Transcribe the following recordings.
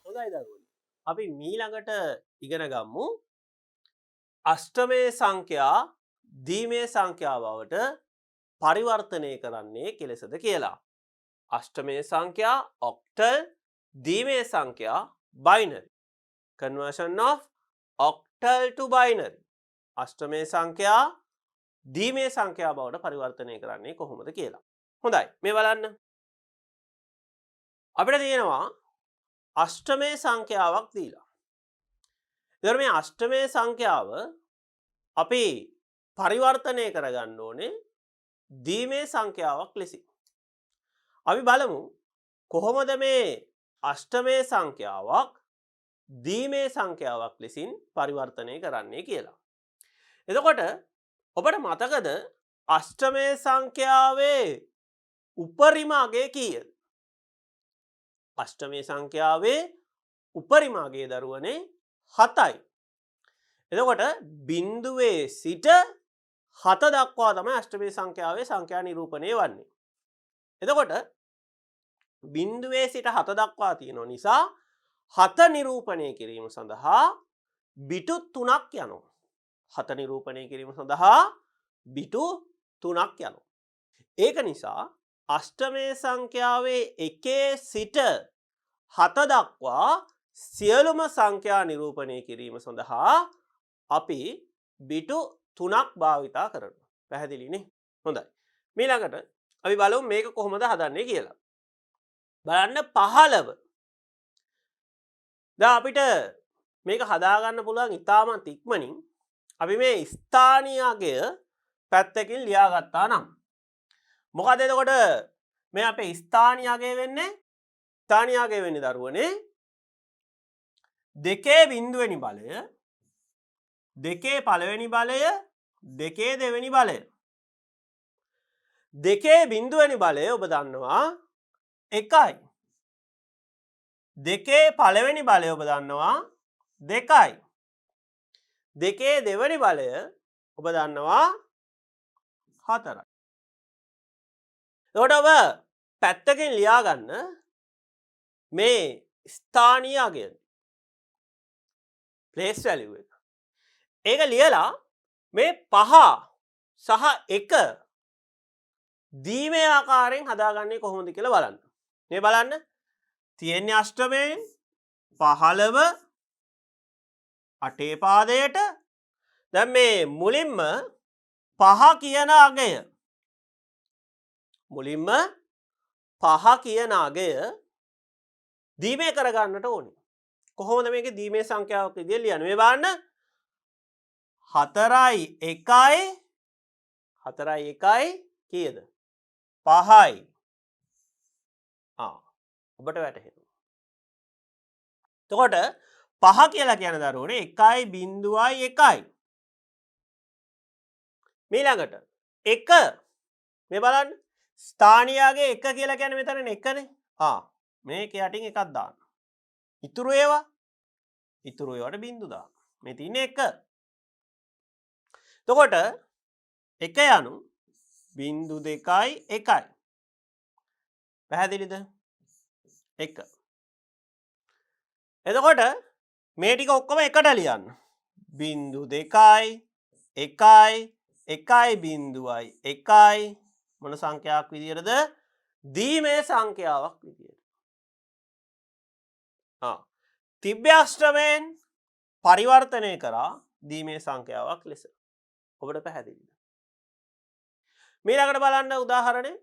හොඳයි දරුවනි. අපි මීළඟට ඉගෙන ගමු අෂ්ටමේ සංඛ්‍යා දීමේ සංඛ්‍යා බවට පරිවර්තනය කරන්නේ කෙලෙසද කියලා. අෂ්ටමේ සංඛ්‍යා octal, දීමේ සංඛ්‍යා binary. Conversion of octal to binary. අෂ්ටමේ සංඛ්‍යා දීමේ සංඛ්‍යා බවට පරිවර්තනය කරන්නේ කොහොමද කියලා. හොඳයි මේ බලන්න. අපිට තියෙනවා අෂ්ටමේ සංඛ්‍යාවක් දීලා. එතකොට මේ අෂ්ටමේ සංඛ්‍යාව අපි පරිවර්තනය කරගන්න ඕනේ දීමේ සංඛ්‍යාවක් ලෙසින්. අපි බලමු කොහොමද මේ අෂ්ටමේ සංඛ්‍යාවක් දීමේ සංඛ්‍යාවක් ලෙසින් පරිවර්තනය කරන්නේ කියලා. එතකොට ඔබට මතකද අෂ්ටමේ සංඛ්‍යාවේ උපරිම අගය කීයද? අෂ්ටමේ සංඛ්‍යාවේ උපරිම අගය දරුවනේ 7යි. එතකොට බිංදුවේ සිට 7 දක්වා තමයි අෂ්ටමේ සංඛ්‍යාවේ සංඛ්‍යා නිරූපණය වන්නේ. එතකොට බිංදුවේ සිට 7 දක්වා තියෙන නිසා 7 නිරූපණය කිරීම සඳහා බිටු 3ක් යනවා. 7 නිරූපණය කිරීම සඳහා බිටු 3ක් යනවා. ඒක නිසා අෂ්ටමේ සංඛ්‍යාවේ 1 සිට 7 දක්වා සියලුම සංඛ්‍යා නිරූපණය කිරීම සඳහා අපි බිටු 3ක් භාවිතා කරනවා. පැහැදිලිනේ? හොඳයි. ඊළඟට අපි බලමු මේක කොහොමද හදන්නේ කියලා. බලන්න 15. දැන් අපිට මේක හදාගන්න පුළුවන් ඉතාමත් ඉක්මනින්. අපි මේ ස්ථානීය අගය පැත්තකින් ලියාගත්තා නම් මොකද එතකොට මේ අපේ ස්ථානීය අගය වෙන්නේ? ස්ථානීය අගය වෙන්නේ දරුවනේ 2 බිංදුවෙනි බලය, 2 පළවෙනි බලය, 2 දෙවෙනි බලය. 2 බිංදුවෙනි බලය ඔබ දන්නවා 1යි. 2 පළවෙනි බලය ඔබ දන්නවා 2යි. 2 දෙවෙනි බලය ඔබ දන්නවා 4යි. එතකොට ඔබ පැත්තකින් ලියා ගන්න මේ ස්ථානීය අගය place value එක. ඒක ලියලා මේ 5 සහ 1 දීමේ ආකාරයෙන් හදාගන්නේ කොහොමද කියලා බලන්න. මේ බලන්න තියෙන්නේ අෂ්ටමයෙන් 15 අටේ පාදයට. දැන් මේ මුලින්ම 5 කියන අගය මුලින්ම 5 කියන අගය දීමේ කරගන්නට ඕනේ. කොහොමද මේක දීමේ සංඛ්‍යාවක් විදිහට ලියන්නේ? මේ බලන්න 4යි 1යි 4යි 1යි කීයද? 5යි. ඔබට වැටහෙනවා. එතකොට 5 කියලා කියන දරුවනේ 1යි බිංදුවයි 1යි. ඊළඟට 1 මේ බලන්න ස්ථානීයගේ 1 කියලා කියන්නේ මෙතනනේ 1නේ. මේක යටින් එකක් දාන්න. ඉතුරු ඒවාට බිංදු දාන්න. මේ තියෙන්නේ 1. එතකොට 1 යනු බිංදු 2යි 1යි. පැහැදිලිද? 1. එතකොට මේ ටික ඔක්කොම එකට ලියන්න. බිංදු 2යි 1යි 1යි බිංදුවයි 1යි මොන සංඛ්‍යාවක් විදියටද? දීමේ සංඛ්‍යාවක් විදියට. තිබ්බේ අෂ්ටමයෙන් පරිවර්තනය කරා දීමේ සංඛ්‍යාවක් ලෙස. ඔබට පැහැදිලිද? ඊළඟට බලන්න උදාහරණය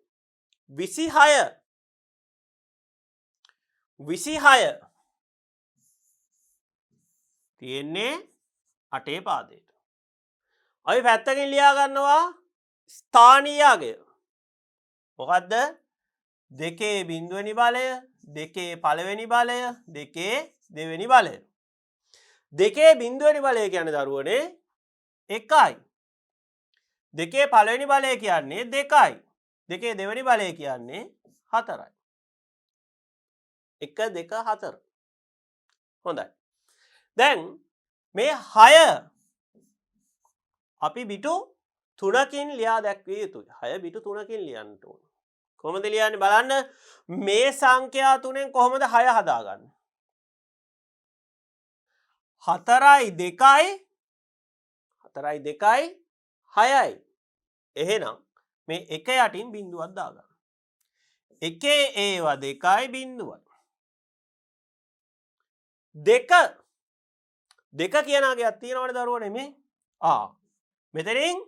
26 තියෙන්නේ අටේ පාදයට. අපි පැත්තකින් ලියා ගන්නවා ස්ථානීය අගය. මොකද්ද? 2 බිංදුවෙනි බලය, 2 පළවෙනි බලය, 2 දෙවෙනි බලය. 2 බිංදුවෙනි බලය කියන්නේ දරුවනේ 1යි. 2 පළවෙනි බලය කියන්නේ 2යි. 2 දෙවෙනි බලය කියන්නේ 4යි. 1 2 4. හොඳයි. දැන් මේ 6 අපි බිටු 3කින් ලියා දැක්විය යුතුයි. 6 බිටු 3කින් ලියන්න ඕනේ. කොහොමද ලියන්නේ බලන්න මේ සංඛ්‍යා තුනෙන් කොහොමද 6 හදාගන්නේ? 4යි 2යි 4යි 2යි 6යි. එහෙනම් මේ එක යටින් බිඳුවක් දාගන්න. එකේ ඒවා 2යි බිඳුවයි. දෙක කියනාගේයක් තියෙනවනේ දරුවනේ මේ. මෙතනින්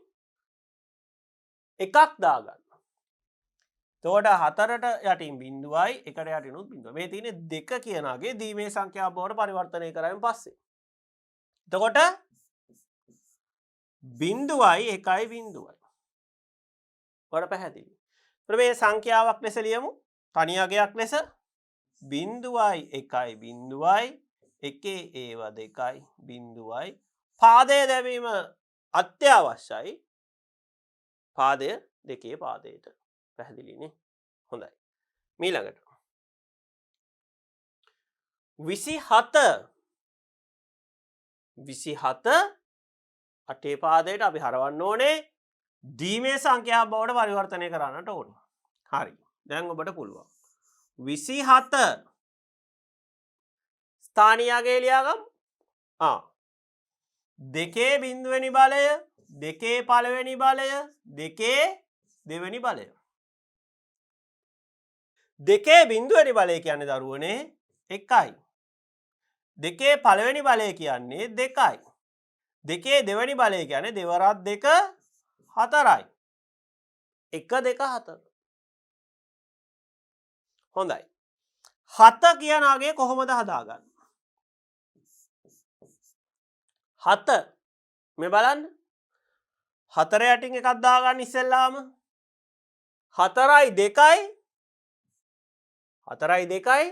එකක් දාගන්න. එතකොට 4ට යටින් බිඳුවයි එකට යටිනුත් බිඳුව. මේ තියෙන්නේ 2 කියනාගේ දීමේ සංඛ්‍යාව බවට පරිවර්තනය කරායින් පස්සේ. එතකොට බිඳුවයි එකයි බිඳුවයි. ඔයාලට පැහැදිලි. එතකොට මේ සංඛ්‍යාවක් ලෙස ලියමු. තනි අගයක් ලෙස බිඳුවයි එකයි බිඳුවයි එකේ ඒවා 2යි බිඳුවයි. පාදය දැමීම අත්‍යවශ්‍යයි. පාදය දෙකේ පාදයට. පැහැදිලිනේ. හොඳයි. ඊළඟට 27 අටේ පාදයට අපි හරවන්න ඕනේ දීමේ සංඛ්‍යාව බවට පරිවර්තනය කරන්නට ඕනේ. හරි. දැන් ඔබට පුළුවන්. 27 ස්ථානීය අගය ලියාගමු. දෙකේ බිඳුවෙනි බලය, දෙකේ පළවෙනි බලය, දෙකේ දෙවෙනි බලය. දෙකේ බිඳුවෙනි බලය කියන්නේ දරුවනේ 1යි. දෙකේ පළවෙනි බලය කියන්නේ 2යි. දෙකේ දෙවෙනි බලය කියන්නේ දෙවරක් 2 4යි. 1 2 4. හොඳයි. 7 කියන අගය කොහොමද හදාගන්නේ? 7 මේ බලන්න. 4 යටින් එකක් දාගන්න ඉස්සෙල්ලාම 4යි 2යි 4යි 2යි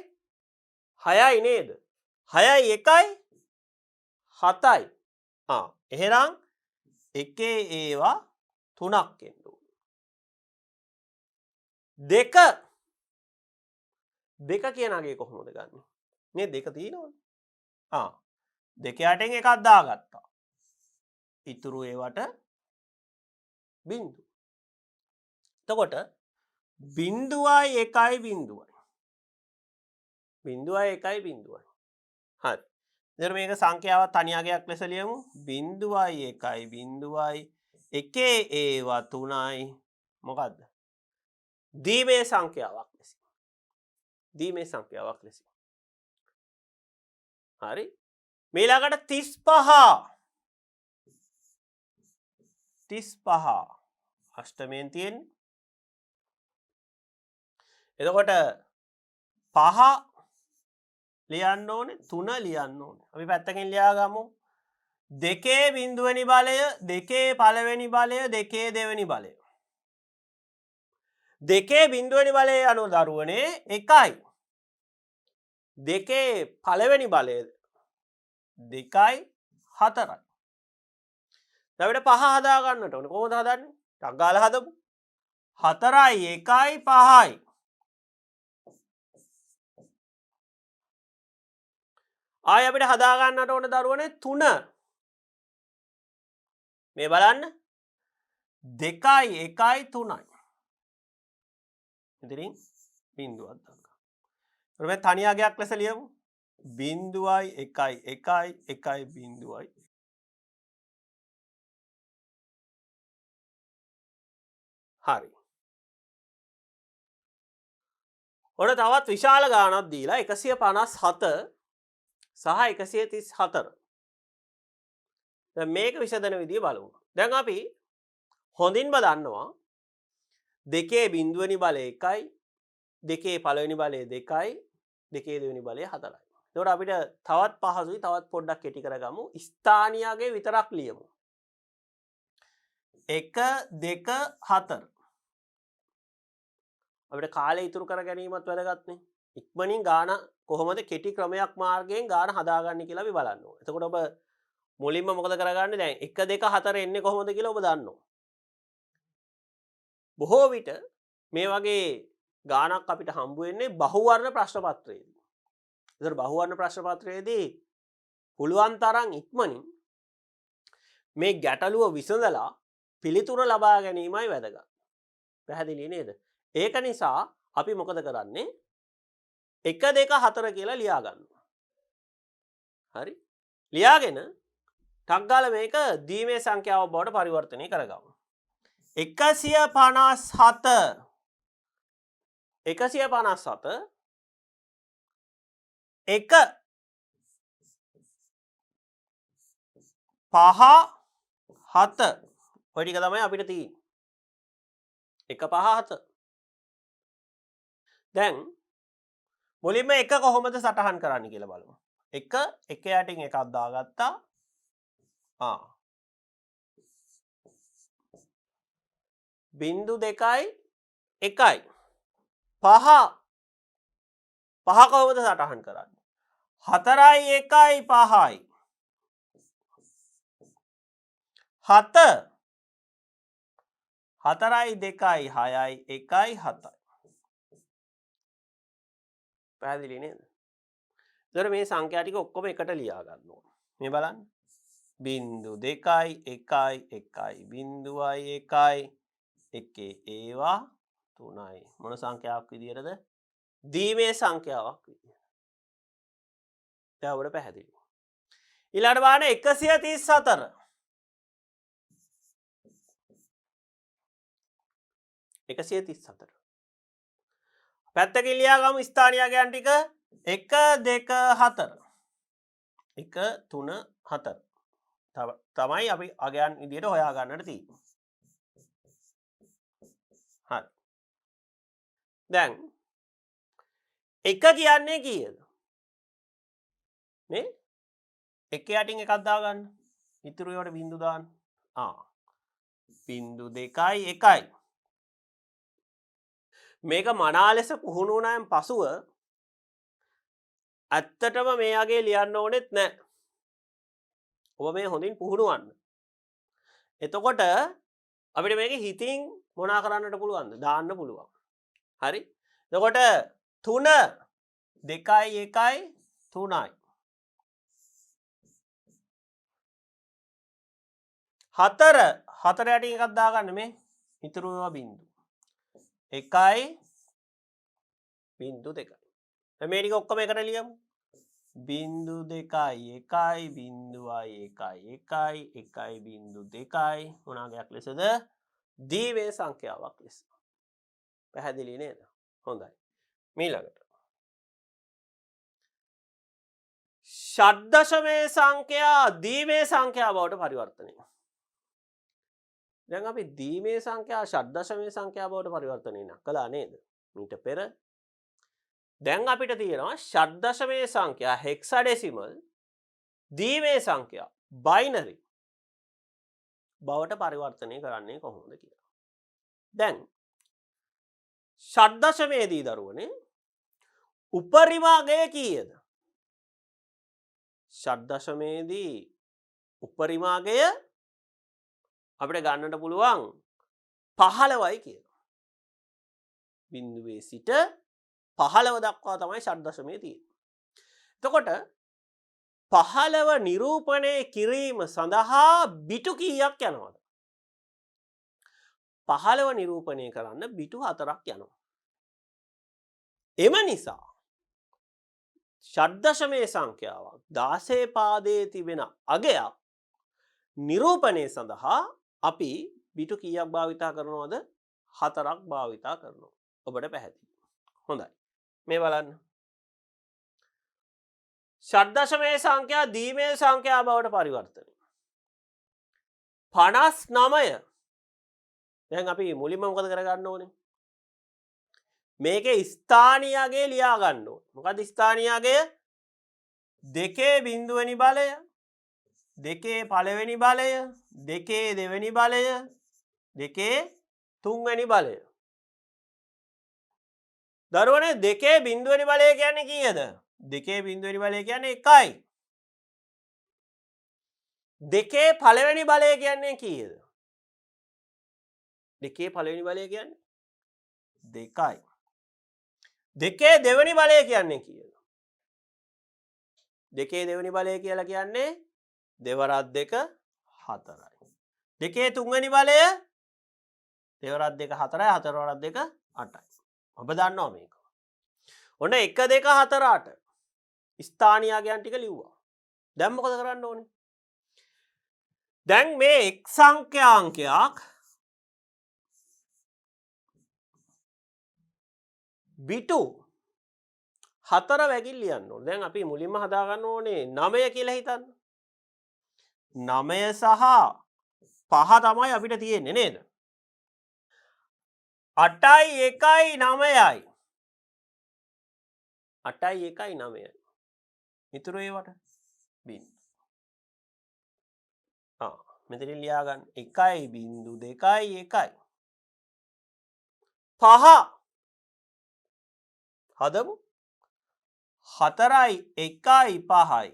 6යි නේද? 6යි 1යි 7යි. එහෙනම් එකේ ඒවා 3ක් එන්න ඕනේ. 2 කියන අගය කොහොමද ගන්නෙ? මේ 2 තියෙනවනේ. 2 යටින් එකක් දාගත්තා. ඉතුරු ඒවට බිඳු. එතකොට බිඳුවයි එකයි බිඳුවයි. බිඳුවයි එකයි බිඳුවයි. හරි. එතකොට මේක සංඛ්‍යාවක් තනි අගයක් ලෙස ලියමු. බිඳුවයි එකයි බිඳුවයි එකේ ඒවා 3යි මොකද්ද? දීමේ සංඛ්‍යාවක් ලෙස. දීමේ සංඛ්‍යාවක් ලෙස. හරි. ඊළඟට 35 අෂ්ටමයෙන් තියෙන්නේ. එතකොට 5 ලියන්න ඕනේ 3 ලියන්න ඕනේ. අපි පැත්තකින් ලියාගමු. දෙකේ බිඳුවෙනි බලය, දෙකේ පළවෙනි බලය, දෙකේ දෙවෙනි බලය. දෙකේ බිඳුවෙනි බලය අනුව දරුවනේ 1යි. දෙකේ පළවෙනි බලය 2යි 4යි. දැන් අපිට 5 හදා ගන්නට ඕනේ. කොහොමද හදන්නේ? ටක් ගාලා හදමු. 4යි 1යි 5යි. ආය අපිට හදා ගන්නට ඕනේ දරුවනේ 3. මේ බලන්න. 2යි 1යි 3යි. ඉතින් බිඳුවක් දාගන්න. ඊට පස්සේ තනි අගයක් ලෙස ලියමු. බිඳුවයි 1යි 1යි 1යි බිඳුවයි. හරි. ඔන්න තවත් විශාල ගාණක් දීලා 157 සහ 134. දැන් මේක විසඳන විදිය බලමු. දැන් අපි හොඳින්ම දන්නවා දෙකේ බිඳුවෙනි බලය 1යි, දෙකේ පළවෙනි බලය 2යි, දෙකේ දෙවෙනි බලය 4යි. එතකොට අපිට තවත් පහසුයි තවත් පොඩ්ඩක් කෙටි කරගමු. ස්ථානියගේ විතරක් ලියමු. 1 2 4. අපිට කාලය ඉතුරු කර ගැනීමත් වැදගත්නේ. ඉක්මනින් ගාන කොහොමද කෙටි ක්‍රමයක් මාර්ගයෙන් ගාන හදාගන්නේ කියලා අපි බලන්න ඕනේ. එතකොට ඔබ මුලින්ම මොකද කරගන්නේ? දැන් 1 2 4 එන්නේ කොහොමද කියලා ඔබ දන්නවා. බොහෝ විට මේ වගේ ගානක් අපිට හම්බ වෙන්නේ බහුවර්ණ ප්‍රශ්න පත්‍රයේදී. ඒතර බහුවර්ණ ප්‍රශ්න පත්‍රයේදී පුළුවන් තරම් ඉක්මනින් මේ ගැටලුව විසඳලා පිළිතුර ලබා ගැනීමයි වැදගත්. පැහැදිලි නේද? ඒක නිසා අපි මොකද කරන්නේ? 1 2 4 කියලා ලියා ගන්නවා. හරි? ලියාගෙන ටක් ගාලා මේක දීමේ සංඛ්‍යාව බවට පරිවර්තනය කරගමු. 157 එක 5 7 ඔය ටික තමයි අපිට තියෙන්නේ. 1 5 7. දැන් මුලින්ම 1 කොහොමද සටහන් කරන්න කියලා බලමු. 1 යටින් එකක් දාගත්තා. බිංදු 2යි 1යි 5 කොහොමද සටහන් කරන්නේ? 4යි 1යි 5යි 7 4යි 2යි 6යි 1යි 7යි. පැහැදිලි නේද? එතකොට මේ සංඛ්‍යා ටික ඔක්කොම එකට ලියා ගන්න ඕන. මේ බලන්න. බිංදු 2යි 1යි 1යි බිංදුවයි 1යි එකේ ඒවා 3යි. මොන සංඛ්‍යාවක් විදියටද? දීමේ සංඛ්‍යාවක් විදියට. දැන් ඔබට පැහැදිලි. ඊළඟට බලන්න 134. 134. පැත්තකින් ලියා ගමු ස්ථානීයයන් ටික 1 2 4. 1 3 4. තමයි අපි අගයන් විදියට හොයා ගන්නට තියෙන්නේ. හරි. දැන් 1 කියන්නේ කීයද? මේ 1 යටින් එකක් දාගන්න. ඉතුරු ඒවාට බිංදු දාන්න. බිංදු 2යි 1යි. මේක මනා ලෙස පුහුණු වුණාන් පසුව ඇත්තටම මේ අගේ ලියන්න ඕනෙත් නැහැ. ඔබ මේ හොඳින් පුහුණුවන්න. එතකොට අපිට මේක හිතින් මොනා කරන්නට පුළුවන්ද? දාන්න පුළුවන්. හරි? එතකොට 3 2යි 1යි 3යි 4 යටින් එකක් දාගන්න මේ ඉතුරු ඒවා බිංදු 1යි බිංදු 2යි. දැන් මේ ටික ඔක්කොම එකට ලියමු. බිංදු 2යි 1යි බිංදුවයි 1යි 1යි 1යි බිංදු 2යි මොනාගයක් ලෙසද? දීමේ සංඛ්‍යාවක් ලෙස. පැහැදිලි නේද? හොඳයි. ඊළඟට ෂඩ්දශමේ සංඛ්‍යා දීමේ සංඛ්‍යා බවට පරිවර්තනය. දැන් අපි දීමේ සංඛ්‍යා ෂඩ්දශමේ සංඛ්‍යා බවට පරිවර්තනය කළා නේද? මීට පෙර. දැන් අපිට තියෙනවා ෂඩ්දශමේ සංඛ්‍යා හෙක්සාඩෙසිමල් දීමේ සංඛ්‍යා බයිනරි බවට පරිවර්තනය කරන්නේ කොහොමද කියලා. දැන් ෂඩ්දශමේදී දරුවනේ උපරිම අගය කීයද? ෂඩ්දශමේදී උපරිම අගය අපිට ගන්නට පුළුවන් 15යි කියලා. බිංදුවේ සිට 15 දක්වා තමයි ෂඩ්දශමයේ තියෙන්නේ. එතකොට 15 නිරූපණය කිරීම සඳහා බිටු කීයක් යනවද? 15 නිරූපණය කරන්න බිටු 4ක් යනවා. එම නිසා ෂඩ්දශමයේ සංඛ්‍යාවක් 16 පාදයේ තිබෙන අගයක් නිරූපණය සඳහා අපි බිටු කීයක් භාවිතා කරනවද? 4ක් භාවිතා කරනවා. ඔබට පැහැදිලි. හොඳයි. මේ බලන්න. ෂඩ්දශමයේ සංඛ්‍යා දීමේ සංඛ්‍යා බවට පරිවර්තනය. 59. දැන් අපි මුලින්ම මොකද කරගන්න ඕනේ? මේකේ ස්ථානීය අගය ලියා ගන්න ඕනේ. මොකද ස්ථානීය අගය 2 බිංදුවෙනි බලය, 2 පළවෙනි බලය, 2 දෙවෙනි බලය, 2 තුන්වෙනි බලය. දරුවනේ 2 බිංදුවෙනි බලය කියන්නේ කීයද? 2 බිංදුවෙනි බලය කියන්නේ 1යි. 2 පළවෙනි බලය කියන්නේ කීයද? 2 පළවෙනි බලය කියන්නේ 2යි. 2 දෙවෙනි බලය කියන්නේ කීයද? 2 දෙවෙනි බලය කියලා කියන්නේ 2 වරක් 2 4යි. 2 තුන්වෙනි බලය 2 වරක් 2 4යි, 4 වරක් 2 8යි. ඔබ දන්නවා මේක. ඔන්න 1 2 4 8 ස්ථානීය අගයන් ටික ලිව්වා. දැන් මොකද කරන්න ඕනේ? දැන් මේ එක් සංඛ්‍යාංකයක් බිටු 4 වැගින් ලියන්න ඕනේ. දැන් අපි මුලින්ම හදාගන්න ඕනේ 9 කියලා හිතන්න. 9 සහ 5 තමයි අපිට තියෙන්නේ නේද? 8යි 1යි 9යි. 8යි 1යි 9යි. ඉතුරු ඒවට බින්දු. මෙතනින් ලියා ගන්න 1.2යි 1යි. 5 හදමු 4යි 1යි 5යි.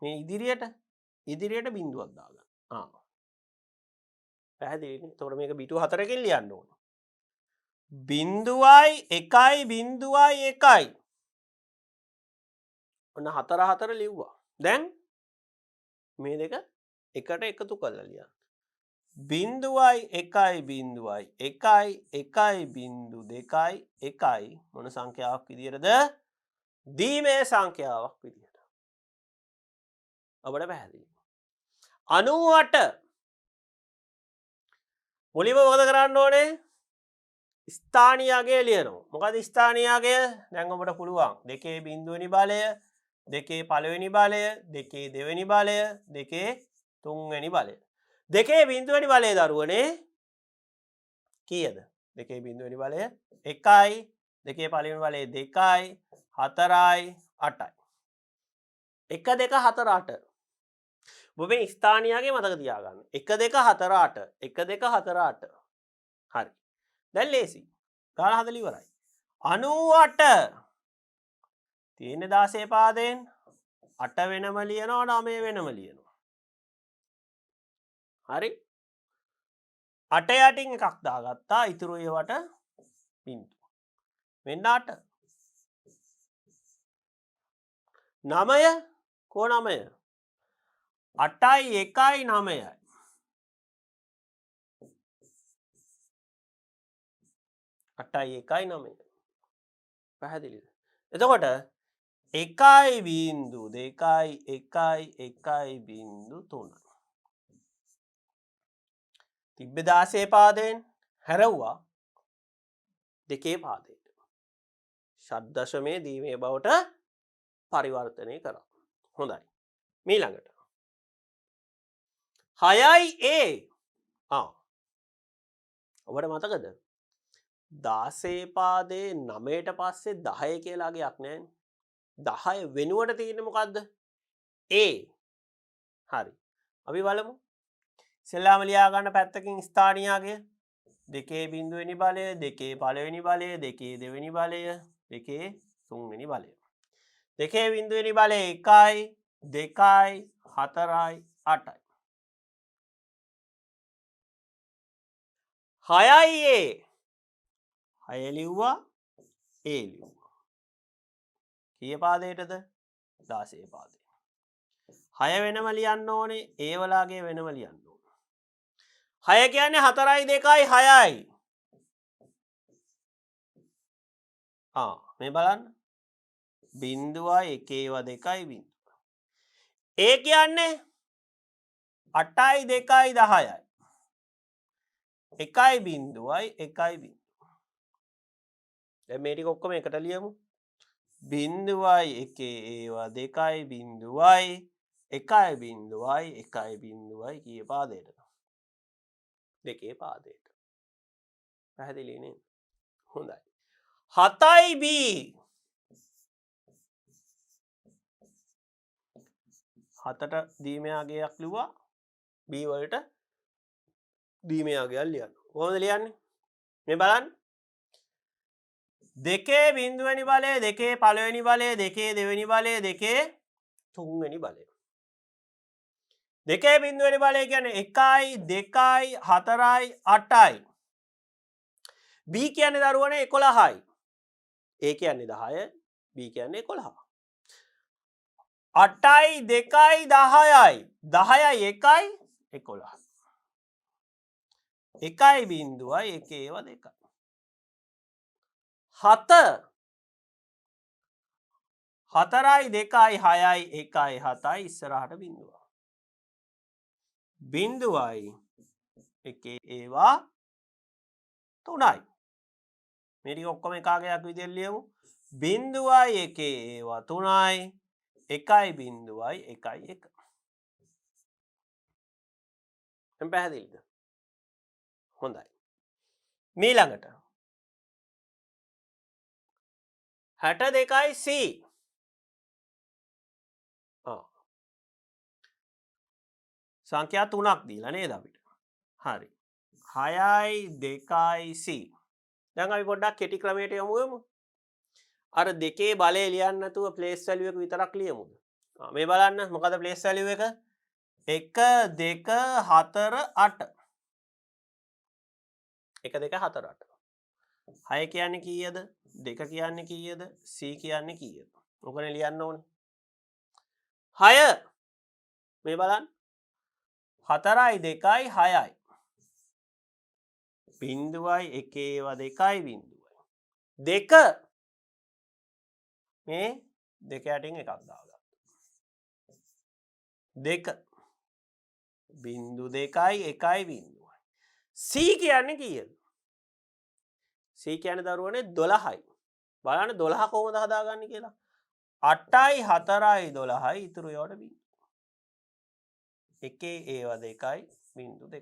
මේ ඉදිරියට බිඳුවක් දාගන්න. පැහැදිලිනේ? එතකොට මේක බිටු 4කින් ලියන්න ඕන. බිඳුවයි 1යි බිඳුවයි 1යි. ඔන්න 4 4 ලිව්වා. දැන් මේ දෙක එකට එකතු කරලා ලියන්න. බිඳුවයි 1යි බිඳුවයි 1යි 1යි බිඳු 2යි 1යි මොන සංඛ්‍යාවක් විදියටද? දීමේ සංඛ්‍යාවක් විදියට. අපිට පැහැදිලි. 98 මුලින්ම මොකද කරන්න ඕනේ? ස්ථානීය අගය ලියනවා. මොකද ස්ථානීය අගය? දැන් ඔබට පුළුවන් 2 බිඳුවෙනි බලය, 2 පළවෙනි බලය, 2 දෙවෙනි බලය, 2 තුන්වෙනි බලය. 2 බිඳුවෙනි බලය දරුවනේ කීයද? 2 බිඳුවෙනි බලය 1යි, 2 පළවෙනි බලය 2යි, 4යි, 8යි. 1 2 4 8. ඔබ මේ ස්ථානීය අගය මතක තියාගන්න. 1 2 4 8. 1 2 4 8. හරි. දැන් ලේසි. ගාලා හදලා ඉවරයි. 98 තියෙන්නේ 16 පාදයෙන් 8 වෙනම ලියනවා 9 වෙනම ලියනවා. හරි. 8 යටින් එකක් දාගත්තා. ඉතුරු ඒවට බිඳු. මෙන්න 8. 9 කො 9? 8යි 1යි 9යි. 8යි 1යි 9යි. පැහැදිලිද? එතකොට 1යි බිඳු 2යි 1යි 1යි බිඳු 3යි. තිබ්බේ 16 පාදයෙන් හැරවුවා 2 පාදයට. ෂඩ් දශමයේ දීමේ බවට පරිවර්තනය කරා. හොඳයි. ඊළඟට 6යි A. ඔබට මතකද? 16 පාදයේ 9ට පස්සේ 10 කියලා ගයක් නැහැ. 10 වෙනුවට තියෙන්නේ මොකද්ද? A. හරි. අපි බලමු. ඉස්සෙල්ලාම ලියා ගන්න පැත්තකින් ස්ථානීය අගය 2 බිඳුවෙනි බලය, 2 පළවෙනි බලය, 2 දෙවෙනි බලය, 2 තුන්වෙනි බලය. 2 බිඳුවෙනි බලය 1යි, 2යි, 4යි, 8යි. 6යි A. 6 ලිව්වා A ලිව්වා. කී පාදයටද? 16 පාදයට. 6 වෙනම ලියන්න ඕනේ, A වලාගේ වෙනම ලියන්න ඕනේ. 6 කියන්නේ 4යි 2යි 6යි. මේ බලන්න. බිඳුවයි 1 ඒවා 2යි බිඳුව. A කියන්නේ 8යි 2යි 10යි. 1යි බිඳුවයි 1යි බිඳුව. දැන් මේ ටික ඔක්කොම එකට ලියමු. බිඳුවයි 1 ඒවා 2යි බිඳුවයි 1යි බිඳුවයි 1යි බිඳුවයි කී පාදයටද? 2 පාදයට. පැහැදිලි නේද? හොඳයි. 7යි B. 7ට දීමේ අගයක් ලිව්වා. B වලට දීමේ අගයක් ලියන්න. කොහොමද ලියන්නේ? මේ බලන්න. 2 බිඳුවෙනි බලය, 2 පළවෙනි බලය, 2 දෙවෙනි බලය, 2 තුන්වෙනි බලය. 2 බිඳුවෙනි බලය කියන්නේ 1යි 2යි 4යි 8යි. B කියන්නේ දරුවනේ 11යි. A කියන්නේ 10යි. B කියන්නේ 11. 8යි 2යි 10යි. 10යි 1යි 11. 1යි බිඳුවයි 1 ඒවා 2යි. 7 4යි 2යි 6යි 1යි 7යි ඉස්සරහට බිඳුව. බිඳුවයි 1 ඒවා 3යි. මේ ටික ඔක්කොම එකාගයක් විදිහට ලියමු. බිඳුවයි 1 ඒවා 3යි 1යි බිඳුවයි 1යි 1. දැන් පැහැදිලිද? හොඳයි. ඊළඟට 62යි C. සංඛ්‍යා 3ක් දීලා නේද අපිට? හරි. 6යි 2යි C. දැන් අපි පොඩ්ඩක් කෙටි ක්‍රමයට යමු. අර දෙකේ බලය ලියන්න නැතුව ප්ලේස් වැලියු එක විතරක් ලියමුද? මේ බලන්න මොකද ප්ලේස් වැලියු එක? 1 2 4 8. 1 2 4 8. 6 කියන්නේ කීයද? 2 කියන්නේ කීයද? C කියන්නේ කීයද? ඔකනේ ලියන්න ඕනේ. 6 මේ බලන්න 4යි 2යි 6යි. බිඳුවයි 1 ඒවා 2යි බිඳුවයි. 2 මේ 2 යටින් එකක් දාගත්තා. 2 බිඳු 2යි 1යි බිඳුවයි. C කියන්නේ කීයද? C කියන්නේ දරුවනේ 12යි. බලන්න 12 කොහොමද හදාගන්නේ කියලා. 8යි 4යි 12යි ඉතුරු ඒවාට බිඳු. 1 ඒවා 2යි බිඳු 2.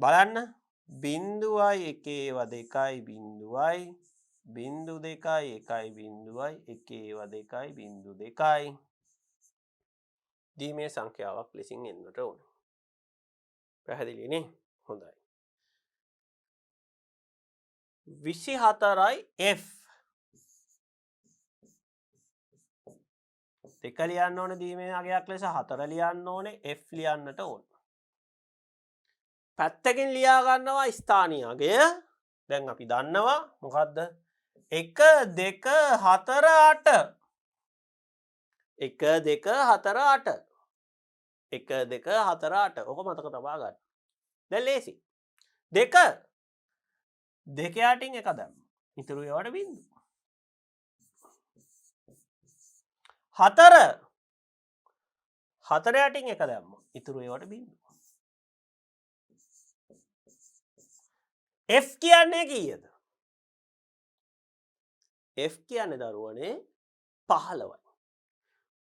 බලන්න බිඳුවයි 1 ඒවා 2යි බිඳුවයි බිඳු 2යි 1යි බිඳුවයි 1 ඒවා 2යි බිඳු 2යි දීමේ සංඛ්‍යාවක් ලෙසින් එන්නට ඕන. පැහැදිලි නේ? හොඳයි. 24යි F. 2 ලියන්න ඕනේ දීමේ අගයක් ලෙස, 4 ලියන්න ඕනේ, F ලියන්නට ඕන. පැත්තකින් ලියා ගන්නවා ස්ථානීය අගය. දැන් අපි දන්නවා මොකද්ද? 1 2 4 8. 1 2 4 8. 1 2 4 8. ඔක මතක තබා ගන්න. දැන් ලේසි. 2 යටින් 1 දැම්මා. ඉතුරු ඒවාට බිඳු. 4 යටින් 1 දැම්මා. ඉතුරු ඒවාට බිඳු. F කියන්නේ කීයද? F කියන්නේ දරුවනේ 15යි.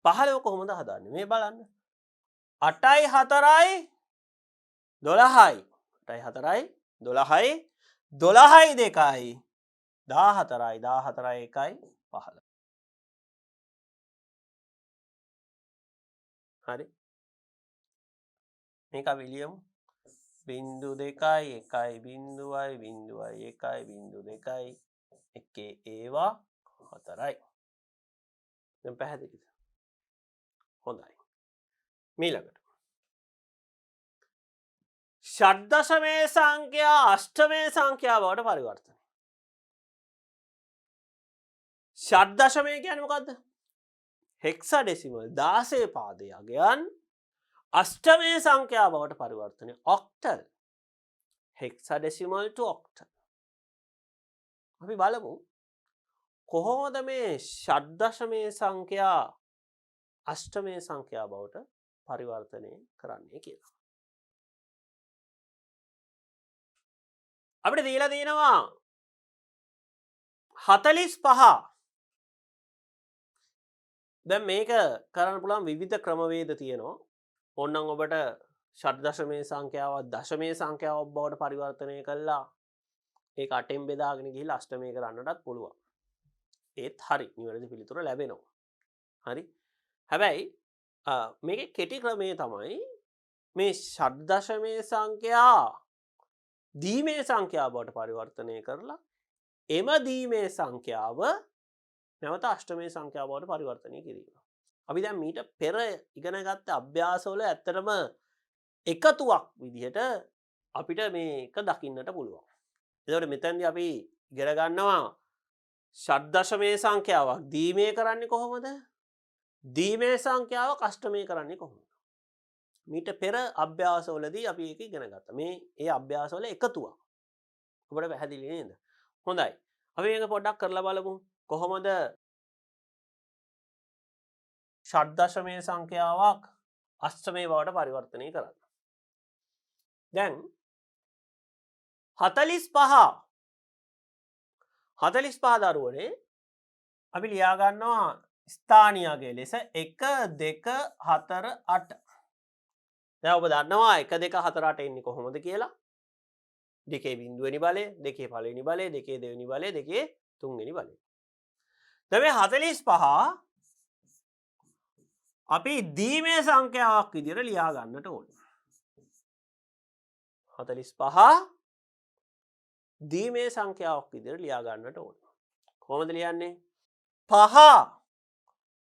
15 කොහොමද හදන්නේ? මේ බලන්න. 8යි 4යි 12යි. 8යි 4යි 12යි 12යි 2යි 14යි 14යි 1යි 15. හරි. මේක අපි ලියමු. බිඳු 2යි 1යි බිඳුවයි බිඳුවයි 1යි බිඳු 2යි 1 ඒවා 4යි. දැන් පැහැදිලිද? හොඳයි. ඊළඟට ෂඩ්දශමේ සංඛ්‍යා අෂ්ටමේ සංඛ්‍යා බවට පරිවර්තනය. ෂඩ්දශමේ කියන්නේ මොකද්ද? හෙක්සාඩෙසිමල් 16 පාදයක්යන් අෂ්ටමේ සංඛ්‍යා බවට පරිවර්තනය. ඔක්ටල්. හෙක්සාඩෙසිමල් to ඔක්ටල්. අපි බලමු කොහොමද මේ ෂඩ්දශමේ සංඛ්‍යා අෂ්ටමේ සංඛ්‍යා බවට පරිවර්තනය කරන්නේ කියලා. අපිට දීලා තියෙනවා 45. දැන් මේක කරන්න පුළුවන් විවිධ ක්‍රමවේද තියෙනවා. ඕනනම් ඔබට ෂඩ්දශමේ සංඛ්‍යාව දශමේ සංඛ්‍යාවක් බවට පරිවර්තනය කළා ඒක 8න් බෙදාගෙන ගිහිල්ලා අෂ්ටමේ කරන්නටත් පුළුවන්. ඒත් හරි නිවැරදි පිළිතුර ලැබෙනවා. හරි. හැබැයි මේකේ කෙටි ක්‍රමය තමයි මේ ෂඩ්දශමේ සංඛ්‍යා දීමේ සංඛ්‍යාව බවට පරිවර්තනය කරලා එම දීමේ සංඛ්‍යාව නැවත අෂ්ටමේ සංඛ්‍යාව බවට පරිවර්තනය කිරීම. අපි දැන් මීට පෙර ඉගෙන ගත්ත අභ්‍යාසවල ඇත්තටම එකතුවක් විදිහට අපිට මේක දකින්නට පුළුවන්. එතකොට මෙතනදී අපි ඉගෙන ගන්නවා ෂඩ්දශමේ සංඛ්‍යාවක් දීමේ කරන්නේ කොහොමද? දීමේ සංඛ්‍යාවක් අෂ්ටමේ කරන්නේ කොහොමද? මීට පෙර අභ්‍යාසවලදී අපි ඒක ඉගෙන ගත්තා. මේ ඒ අභ්‍යාසවල එකතුවක්. ඔබට පැහැදිලි නේද? හොඳයි. අපි මේක පොඩ්ඩක් කරලා බලමු. කොහොමද ෂඩ්දශමය සංඛ්‍යාවක් අෂ්ටමය බවට පරිවර්තනය කරන්න. දැන් 45 දරුවනේ අපි ලියා ගන්නවා ස්ථානියාගේ ලෙස 1 2 4 8. දැන් ඔබ දන්නවා 1 2 4 8 එන්නේ කොහොමද කියලා? දෙකේ බිඳුවෙනි බලය, දෙකේ පළවෙනි බලය, දෙකේ දෙවෙනි බලය, දෙකේ තුන්වෙනි බලය. දැන් මේ 45 අපි දීමේ සංඛ්‍යාවක් විදිහට ලියා ගන්නට ඕන. 45 දීමේ සංඛ්‍යාවක් විදිහට ලියා ගන්නට ඕන. කොහොමද ලියන්නේ? 5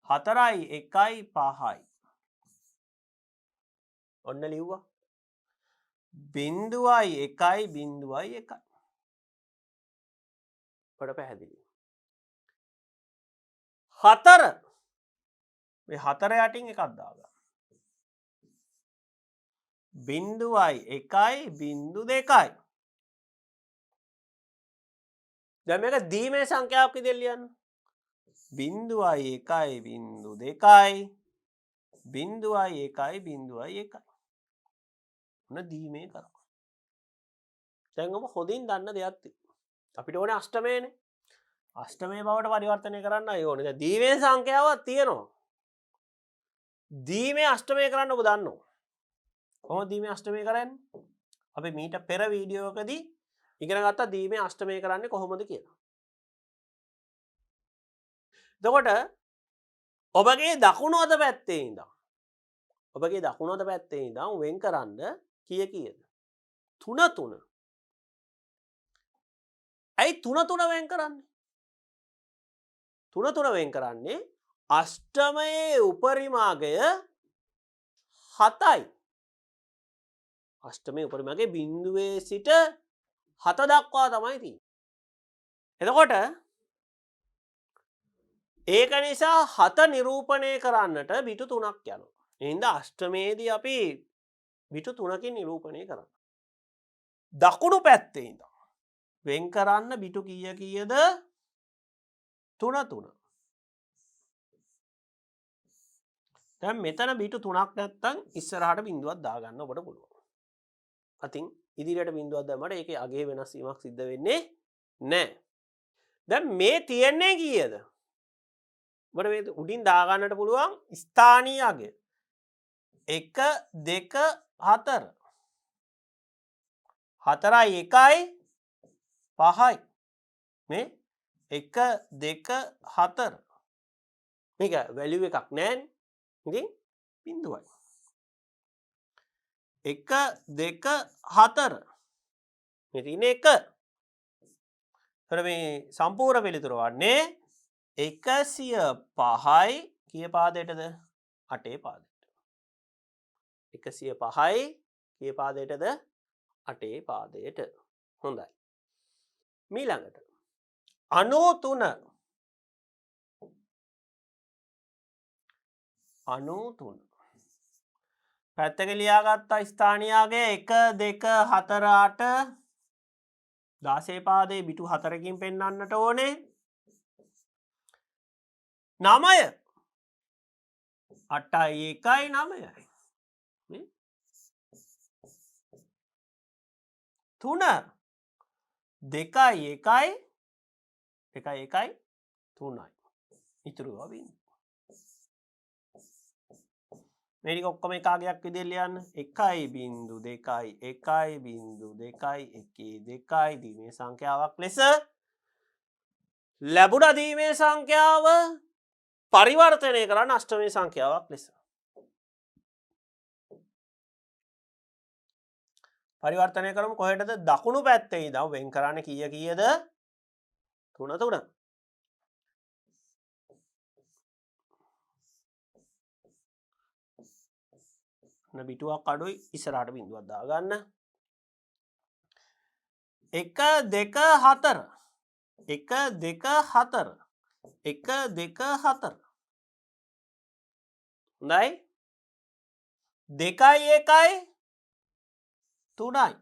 4යි 1යි 5යි. ඔන්න ලිව්වා. බිඳුවයි 1යි බිඳුවයි 1යි. ඔබට පැහැදිලි. 4 මේ 4 යටින් එකක් දාගන්න. බිඳුවයි 1යි බිඳු 2යි. දැන් මේක දීමේ සංඛ්‍යාවක් විදිහට ලියන්න. බිඳුවයි 1යි බිඳු 2යි බිඳුවයි 1යි බිඳුවයි 1යි. ඔන්න දීමේ කරා. දැන් ඔබ හොඳින් දන්න දෙයක් තියෙනවා. අපිට ඕනේ අෂ්ටමයනේ. අෂ්ටමය බවට පරිවර්තනය කරන්න ඕනේ. දැන් දීමේ සංඛ්‍යාවක් තියෙනවා. දීමේ අෂ්ටමය කරන්න ඔබ දන්නවා. කොහොමද දීමේ අෂ්ටමය කරන්නේ? අපි මීට පෙර වීඩියෝ එකදී ඉගෙන ගත්තා දීමේ අෂ්ටමය කරන්නේ කොහොමද කියලා. එතකොට ඔබගේ දකුණු අත පැත්තේ ඉඳන් වෙන් කරන්න කීයද? 3 3. ඇයි 3 3 වෙන් කරන්නේ? 3 3 වෙන් කරන්නේ අෂ්ටමයේ උපරිමාගය 7යි. අෂ්ටමයේ උපරිමාගය බිඳුවේ සිට 7 දක්වා තමයි තියෙන්නේ. එතකොට ඒක නිසා 7 නිරූපණය කරන්නට බිටු 3ක් යනවා. එහෙනම් අෂ්ටමයේදී අපි බිටු 3කින් නිරූපණය කරනවා. දකුණු පැත්තේ ඉඳන් වෙන් කරන්න බිටු කීයද? 3 3. දැන් මෙතන බිටු 3ක් නැත්තම් ඉස්සරහට බිඳුවක් දාගන්න ඔබට පුළුවන්. අතින් ඉදිරියට බිඳුවක් දැම්මම ඒකේ අගේ වෙනස් වීමක් සිද්ධ වෙන්නේ නැහැ. දැන් මේ තියන්නේ කීයද? ඔබට මේ උඩින් දාගන්නට පුළුවන් ස්ථානීය අගය. 1 2 4. 4යි 1යි 5යි. මේ 1 2 4. මේක වැලියු එකක් නෑනේ. ඉතින් බිඳුවයි. 1 2 4. මේ තියෙන්නේ 1. එතකොට මේ සම්පූර්ණ පිළිතුර වන්නේ 105යි කී පාදයටද? 8 පාදයට. 105යි කී පාදයටද? 8 පාදයට. හොඳයි. ඊළඟට 93 පැත්තක ලියාගත්ත ස්ථානීයගේ 1 2 4 8 16 පාදයේ බිටු 4කින් පෙන්වන්නට ඕනේ. 9 8යි 1යි 9යි. 3 2යි 1යි 1යි 1යි 3යි. ඉතුරුවා බිඳු. මේක ඔක්කොම එකාගයක් විදිහට ලියන්න. 1යි බිඳු 2යි 1යි බිඳු 2යි 1 2යි දීමේ සංඛ්‍යාවක් ලෙස ලැබුණ දීමේ සංඛ්‍යාව පරිවර්තනය කරන්න අෂ්ටමයේ සංඛ්‍යාවක් ලෙස. පරිවර්තනය කරමු කොහෙටද? දකුණු පැත්තේ ඉඳන් වෙන් කරන්න කීයද? 3 3. බිටුවක් අඩුයි ඉස්සරහට බිඳුවක් දාගන්න. 1 2 4 1 2 4 1 2 4. හොඳයි. 2යි 1යි 3යි.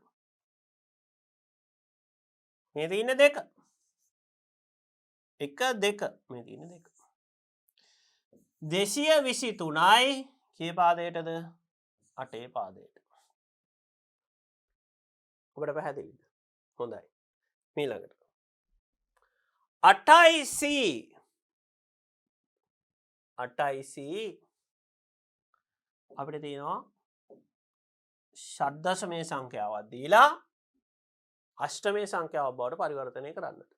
මේ තියෙන්නේ 2. 1 2 මේ තියෙන්නේ 2. 223යි කී පාදයටද 8 පාදයට. ඔබට පැහැදිලිද? හොඳයි. ඊළඟට 8යි C 8යි C අපිට තියෙනවා ෂඩ්දශමයේ සංඛ්‍යාවක් දීලා අෂ්ටමයේ සංඛ්‍යාවක් බවට පරිවර්තනය කරන්නට.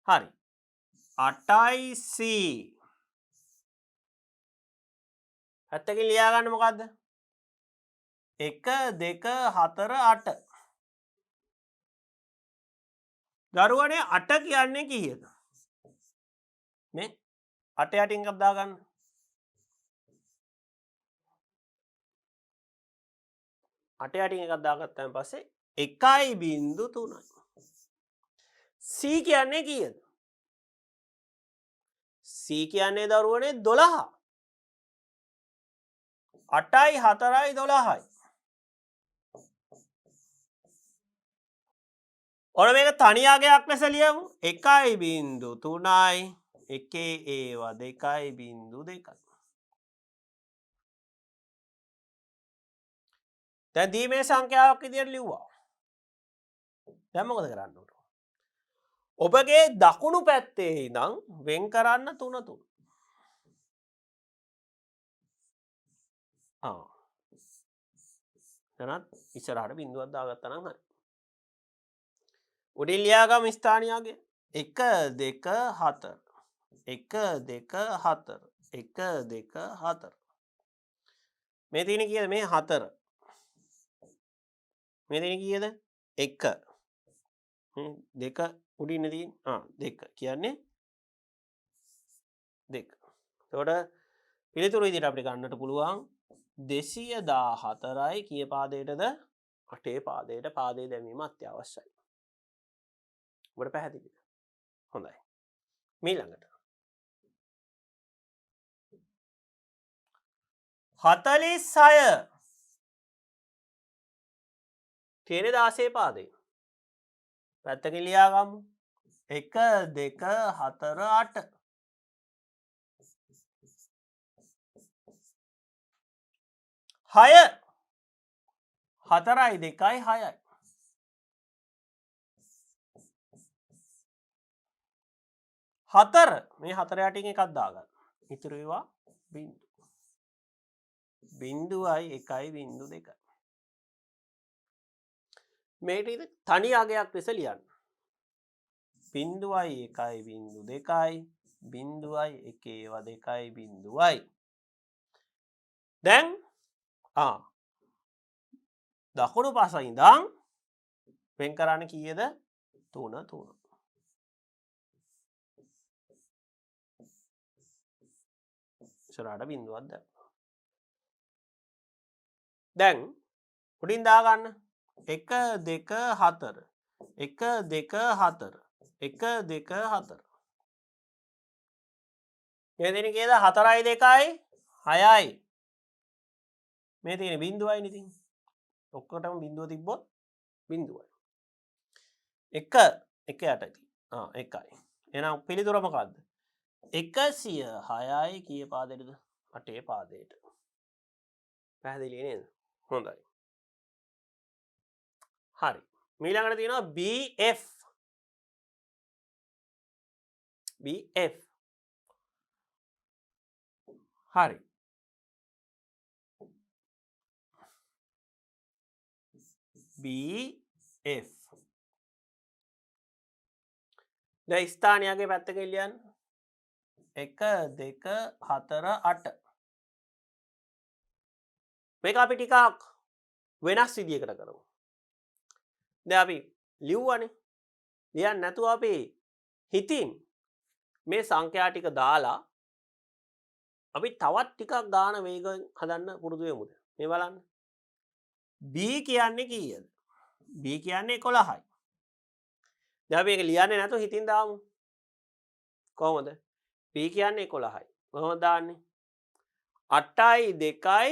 හරි. 8යි C පැත්තකින් ලියා ගන්න මොකද්ද? 1 2 4 8. දරුවනේ 8 කියන්නේ කීයද? මේ 8 යටින් එකක් දාගන්න. 8 යටින් එකක් දාගත්තාන් පස්සේ 1.3යි. C කියන්නේ කීයද? C කියන්නේ දරුවනේ 12. 8යි 4යි 12යි. ඔන්න මේක තනි අගයක් ලෙස ලියමු. 1.3යි 1 ඒවා 2.2. දැන් දීමේ සංඛ්‍යාවක් විදියට ලිව්වා. දැන් මොකද කරන්න ඕන? ඔබගේ දකුණු පැත්තේ ඉඳන් වෙන් කරන්න 3 3. එතනත් ඉස්සරහට බිඳුවක් දාගත්තා නම් හරි. උඩින් ලියාගමු ස්ථානියාගේ 1 2 4 1 2 4 1 2 4. මේ තියෙන කීයද? මේ 4. මේ තියෙන කීයද? 1. මේ 2 උඩින් තියෙන්නේ 2 කියන්නේ 2. එතකොට පිළිතුරු විදිහට අපිට ගන්නට පුළුවන් 214යි කී පාදයටද 8 පාදයට පාදයේ දැමීම අත්‍යවශ්‍යයි. ඔබට පැහැදිලිද? හොඳයි. ඊළඟට 46 තියෙන 16 පාදේ. පැත්තකින් ලියා ගමු. 1 2 4 8. 6 4යි 2යි 6යි. 4 මේ 4 යටින් එකක් දාගන්න. ඉතුරු ඒවා බිංදු. බිංදුවයි 1.2. මේක තනි අගයක් ලෙස ලියන්න. බිංදුවයි 1.2යි බිංදුවයි 1 ඒවා 2.2යි. දැන් දකුණු පස ඉඳන් වෙන් කරන්න කීයද? 3 3. ඉස්සරහට බිංදුවක් දාන්න. දැන් උඩින් දාගන්න 1 2 4 1 2 4 1 2 4. මේ දෙන කීයද? 4යි 2යි 6යි. මේ තියෙන බිංදුවයි නේ තියෙන්නේ. ඔක්කොටම බිංදුව තිබ්බොත් බිංදුවයි. 1 1 යටයි. 1යි. එහෙනම් පිළිතුර මොකද්ද? 106යි කී පාදයටද? 8 පාදයට. පැහැදිලි නේද? හොඳයි. හරි. ඊළඟට තියෙනවා BF. BF. හරි. BF. දැන් ස්ථානයගේ පැත්තකින් ලියන්න. 1 2 4 8. මේක අපි ටිකක් වෙනස් විදියකට කරමු. දැන් අපි ලිව්වනේ. ලියන්න නැතුව අපි හිතින් මේ සංඛ්‍යා ටික දාලා අපි තවත් ටිකක් ගාන වේගයෙන් හදන්න පුරුදු වෙමුද? මේ බලන්න. B කියන්නේ කීයද? B කියන්නේ 11යි. දැන් අපි මේක ලියන්නේ නැතුව හිතින් දාමු. කොහොමද? B කියන්නේ 11යි. කොහොමද දාන්නේ? 8යි 2යි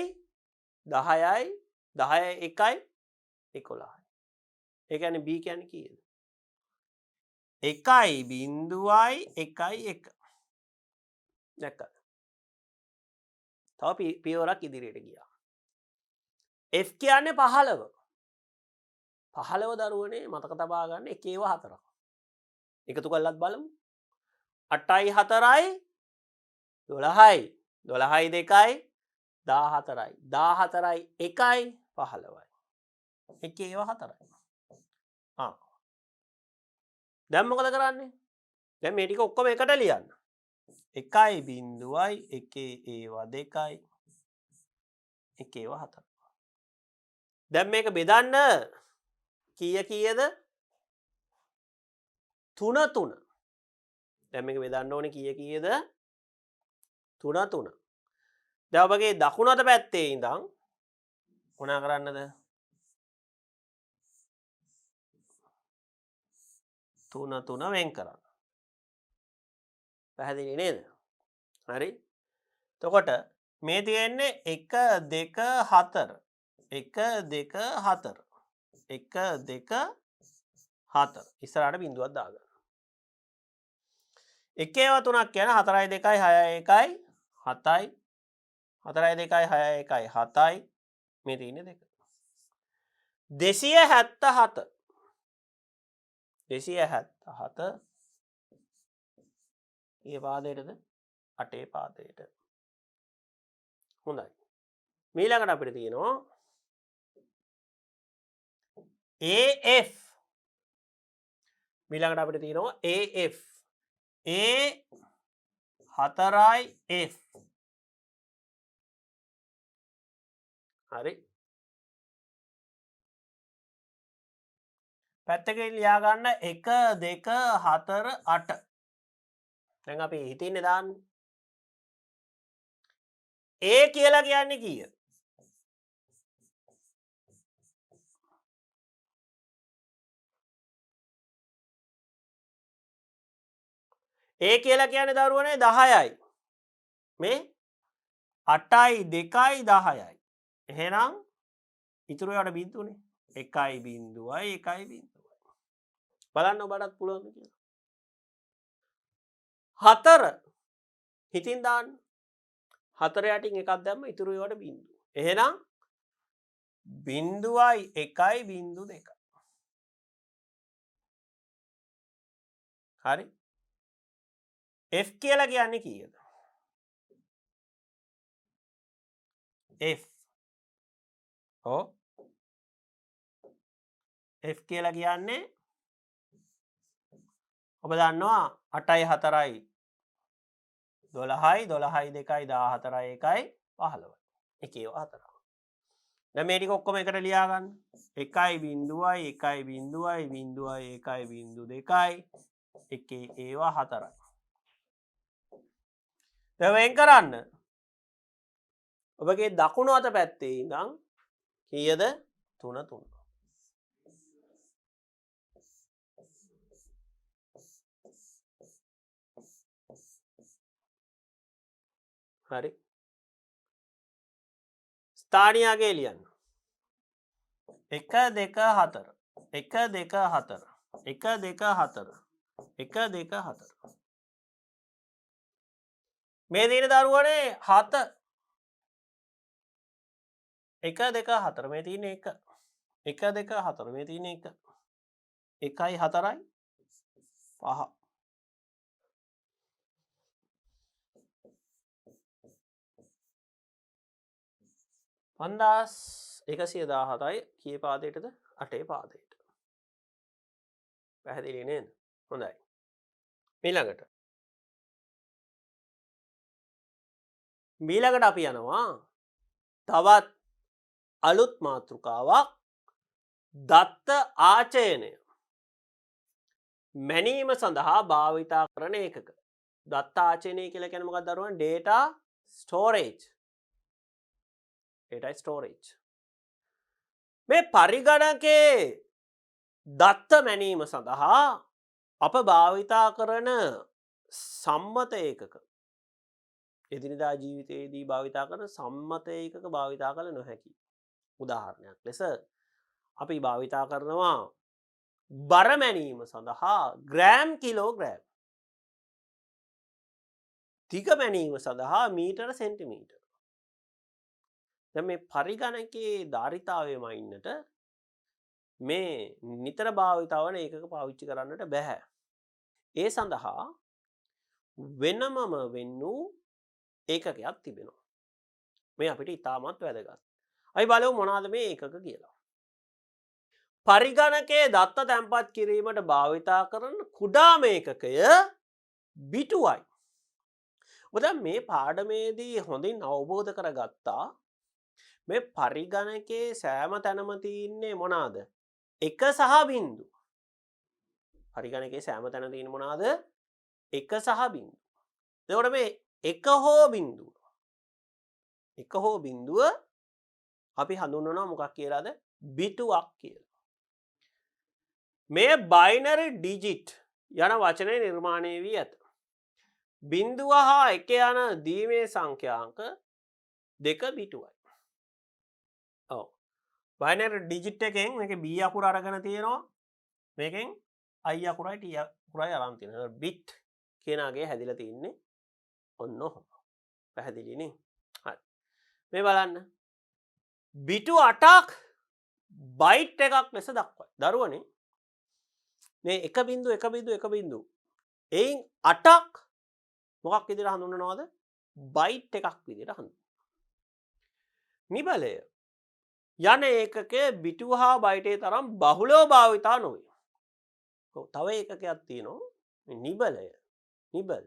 10යි 10යි 1යි 11යි. ඒ කියන්නේ B කියන්නේ කීයද? 1.0යි 1යි 1. දැක්කද? තව පියවරක් ඉදිරියට ගියා. F කියන්නේ 15. 15 දරුවනේ මතක තබා ගන්න 1 ඒවා 4ක්. එකතු කරලත් බලමු. 8යි 4යි 12යි 12යි 2යි 14යි 14යි 1යි 15යි. 1 ඒවා 4යි. දැන් මොකද කරන්නේ? දැන් මේ ටික ඔක්කොම එකට ලියන්න. 1යි බිංදුවයි 1 ඒවා 2යි 1 ඒවා 4යි. දැන් මේක බෙදන්න කීයද? 3 3. දැන් මේක බෙදන්න ඕනේ කීයද? 3 3. දැන් ඔබගේ දකුණු අත පැත්තේ ඉඳන් මොනා කරන්නද? 3 3 වෙන් කරන්න. පැහැදිලි නේද? හරි. එතකොට මේ තියෙන්නේ 1 2 4. 1 2 4. 1 2 4. ඉස්සරහට බිංදුවක් දාගන්න. 1 ඒවා 3ක් කියන 4යි 2යි 6යි 1යි 7යි 4යි 2යි 6යි 1යි 7යි මේ තියෙන්නේ 2. 277 277 ඒ පාදයටද 8 පාදයට. හොඳයි. මීළඟට අපිට තියෙනවා AF. මීළඟට අපිට තියෙනවා AF. A 4යි F. හරි. පැත්තකින් ලියා ගන්න 1 2 4 8. දැන් අපි හිතින්නේ දාන්නේ. A කියලා කියන්නේ කීයද? A කියලා කියන්නේ දරුවනේ 10යි. මේ 8යි 2යි 10යි. එහෙනම් ඉතුරු ඒවාට බිංදුනේ 1යි බිංදුවයි 1යි බිංදුවයි. බලන්න ඔබටත් පුළුවන් කියලා. 4 හිතින් දාන්න. 4 යටින් එකක් දැම්ම ඉතුරු ඒවාට බිංදුව. එහෙනම් බිංදුවයි 1යි බිංදු 2යි. හරි. F කියලා කියන්නේ කීයද? F. ඔව්. F කියලා කියන්නේ ඔබ දන්නවා 8යි 4යි 12යි 12යි 2යි 14යි 1යි 15යි. 1 ඒවා 4ක්. දැන් මේ ටික ඔක්කොම එකට ලියා ගන්න. 1යි බිංදුවයි 1යි බිංදුවයි බිංදුවයි 1යි බිංදු 2යි 1 ඒවා 4යි. දැන් වෙන් කරන්න. ඔබගේ දකුණු අත පැත්තේ ඉඳන් කීයද? 3 3. හරි. ස්ථානියාගේ ලියන්න. 1 2 4. 1 2 4. 1 2 4. 1 2 4. මේ තියෙන දරුවනේ 7. 1 2 4 මේ තියෙන්නේ 1. 1 2 4 මේ තියෙන්නේ 1. 1යි 4යි 5. 5117යි කී පාදයටද? 8 පාදයට. පැහැදිලි නේද? හොඳයි. ඊළඟට අපි යනවා තවත් අලුත් මාතෘකාවක් දත්ත ආචයනය මැනීම සඳහා භාවිතා කරන ඒකක. දත්ත ආචයනය කියලා කියන්නේ මොකක්ද දරුවන්? data storage. data storage. මේ පරිගණකයේ දත්ත මැනීම සඳහා අප භාවිතා කරන සම්මත ඒකක. එදිනෙදා ජීවිතයේදී භාවිතා කරන සම්මත ඒකක භාවිතා කළ නොහැකි. උදාහරණයක් ලෙස අපි භාවිතා කරනවා බර මැනීම සඳහා ග්‍රෑම් කිලෝග්‍රෑම්. දිග මැනීම සඳහා මීටර සෙන්ටිමීටර්. දැන් මේ පරිගණකයේ ධාරිතාවයම ඉන්නට මේ නිතර භාවිතා වන ඒකක පාවිච්චි කරන්නට බෑ. ඒ සඳහා වෙනමම වෙන් වූ ඒකකයක් තිබෙනවා. මේ අපිට ඉතාමත් වැදගත්. අපි බලමු මොනවද මේ ඒකක කියලා. පරිගණකයේ දත්ත තැන්පත් කිරීමට භාවිතා කරන කුඩාම ඒකකය බිටුවයි. ඔබ දැන් මේ පාඩමේදී හොඳින් අවබෝධ කරගත්තා මේ පරිගණකයේ සෑම තැනම තියෙන්නේ මොනවාද? 1 සහ බිංදු. පරිගණකයේ සෑම තැන තියෙන මොනවාද? 1 සහ බිංදු. එතකොට මේ 1 හෝ බිංදුව 1 හෝ බිංදුව අපි හඳුන්වනවා මොකක් කියලාද? බිටුවක් කියලා. මේ බයිනරි ඩිජිට් යන වචනය නිර්මාණය වී ඇත. බිංදුව හා 1 යන දීමේ සංඛ්‍යාංක දෙක බිටුවයි. ඔව්. බයිනරි ඩිජිට් එකෙන් මේකේ B අකුර අරගෙන තියෙනවා. මේකෙන් I අකුරයි T අකුරයි අරන් තියෙනවා. බිට් කියනාගේ හැදිලා තින්නේ ඔන්න ඔහොම. පැහැදිලි නේ? හරි. මේ බලන්න. බිටු 8ක් බයිට් එකක් ලෙස දක්වයි. දරුවනේ මේ 1.1.1. එයින් 8ක් මොකක් විදිහට හඳුන්වනවද? බයිට් එකක් විදිහට හඳුන්වනවා. නිබලය යන ඒකකයේ බිටු හා බයිටේ තරම් බහුලව භාවිතා නොවේ. ඔව් තව ඒකකයක් තියෙනවා. මේ නිබලය. නිබල්.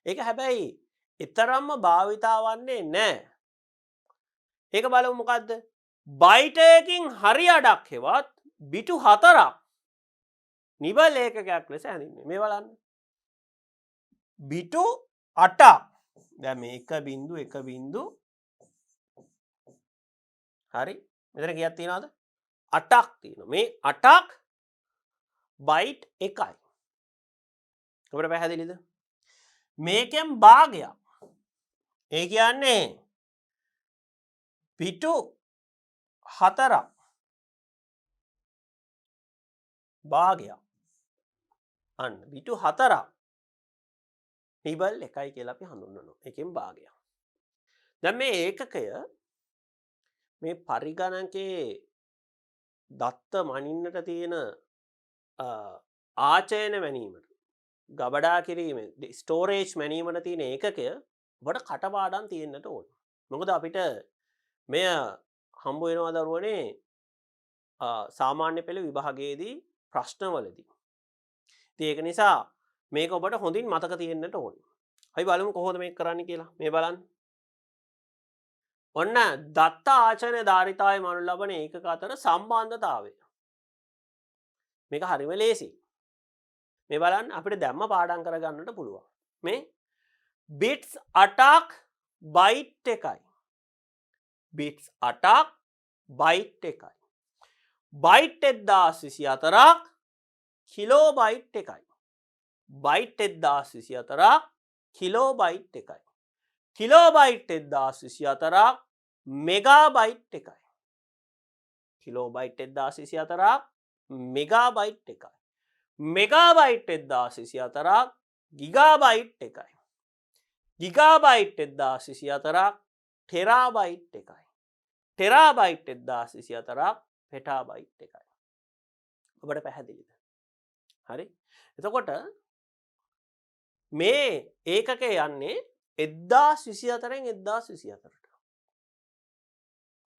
ඒක හැබැයි ඊතරම්ම භාවිතා වන්නේ නැහැ. ඒක බලමු මොකද්ද? බයිට් එකකින් හරි අඩක් හෙවත් බිටු 4ක් නිබල් ඒකකයක් ලෙස හැඳින්වෙනවා. මේ බලන්න. බිටු 8ක්. දැන් මේ 1.1. හරි. මෙතන කීයක් තියෙනවද? 8ක් තියෙනවා. මේ 8ක් බයිට් 1යි. ඔබට පැහැදිලිද? මේකෙන් භාගයක්. ඒ කියන්නේ බිටු 4ක් භාගයක්. අන්න බිටු 4ක් නිබල් 1යි කියලා අපි හඳුන්වනවා. එකෙන් භාගයක්. දැන් මේ ඒකකය මේ පරිගණකයේ දත්ත මනින්නට තියෙන ආචයන මැනීමට ගබඩා කිරීම ස්ටෝරේජ් මැනීමට තියෙන ඒකකය ඔබට කටපාඩම් තියෙන්නට ඕන. මොකද අපිට මෙය හම්බ වෙනවා දරුවනේ සාමාන්‍ය පෙළ විභාගයේදී ප්‍රශ්නවලදී. ඉතින් ඒක නිසා මේක ඔබට හොඳින් මතක තියෙන්නට ඕන. අපි බලමු කොහොමද මේක කරන්න කියලා. මේ බලන්න. ඔන්න දත්ත ආචරණ ධාරිතාවේ මනු ලබන ඒකක අතර සම්බන්ධතාවය. මේක හරිම ලේසි. මේ බලන්න අපිට දැම්ම පාඩම් කරගන්නට පුළුවන්. මේ බිට්ස් 8ක් බයිට් 1යි. බිට්ස් 8ක් බයිට් 1යි. බයිට් 1024ක් කිලෝබයිට් 1යි. බයිට් 1024ක් කිලෝබයිට් 1යි. කිලෝබයිට් 1024ක් මෙගාබයිට් 1යි. කිලෝබයිට් 1024ක් මෙගාබයිට් 1යි. මෙගාබයිට් 1024ක් ගිගාබයිට් 1යි. ගිගාබයිට් 1024ක් ටෙරාබයිට් 1යි. ටෙරාබයිට් 1024ක් පෙටාබයිට් 1යි. ඔබට පැහැදිලිද? හරි. එතකොට මේ ඒකකය යන්නේ 1024න් 1024ට.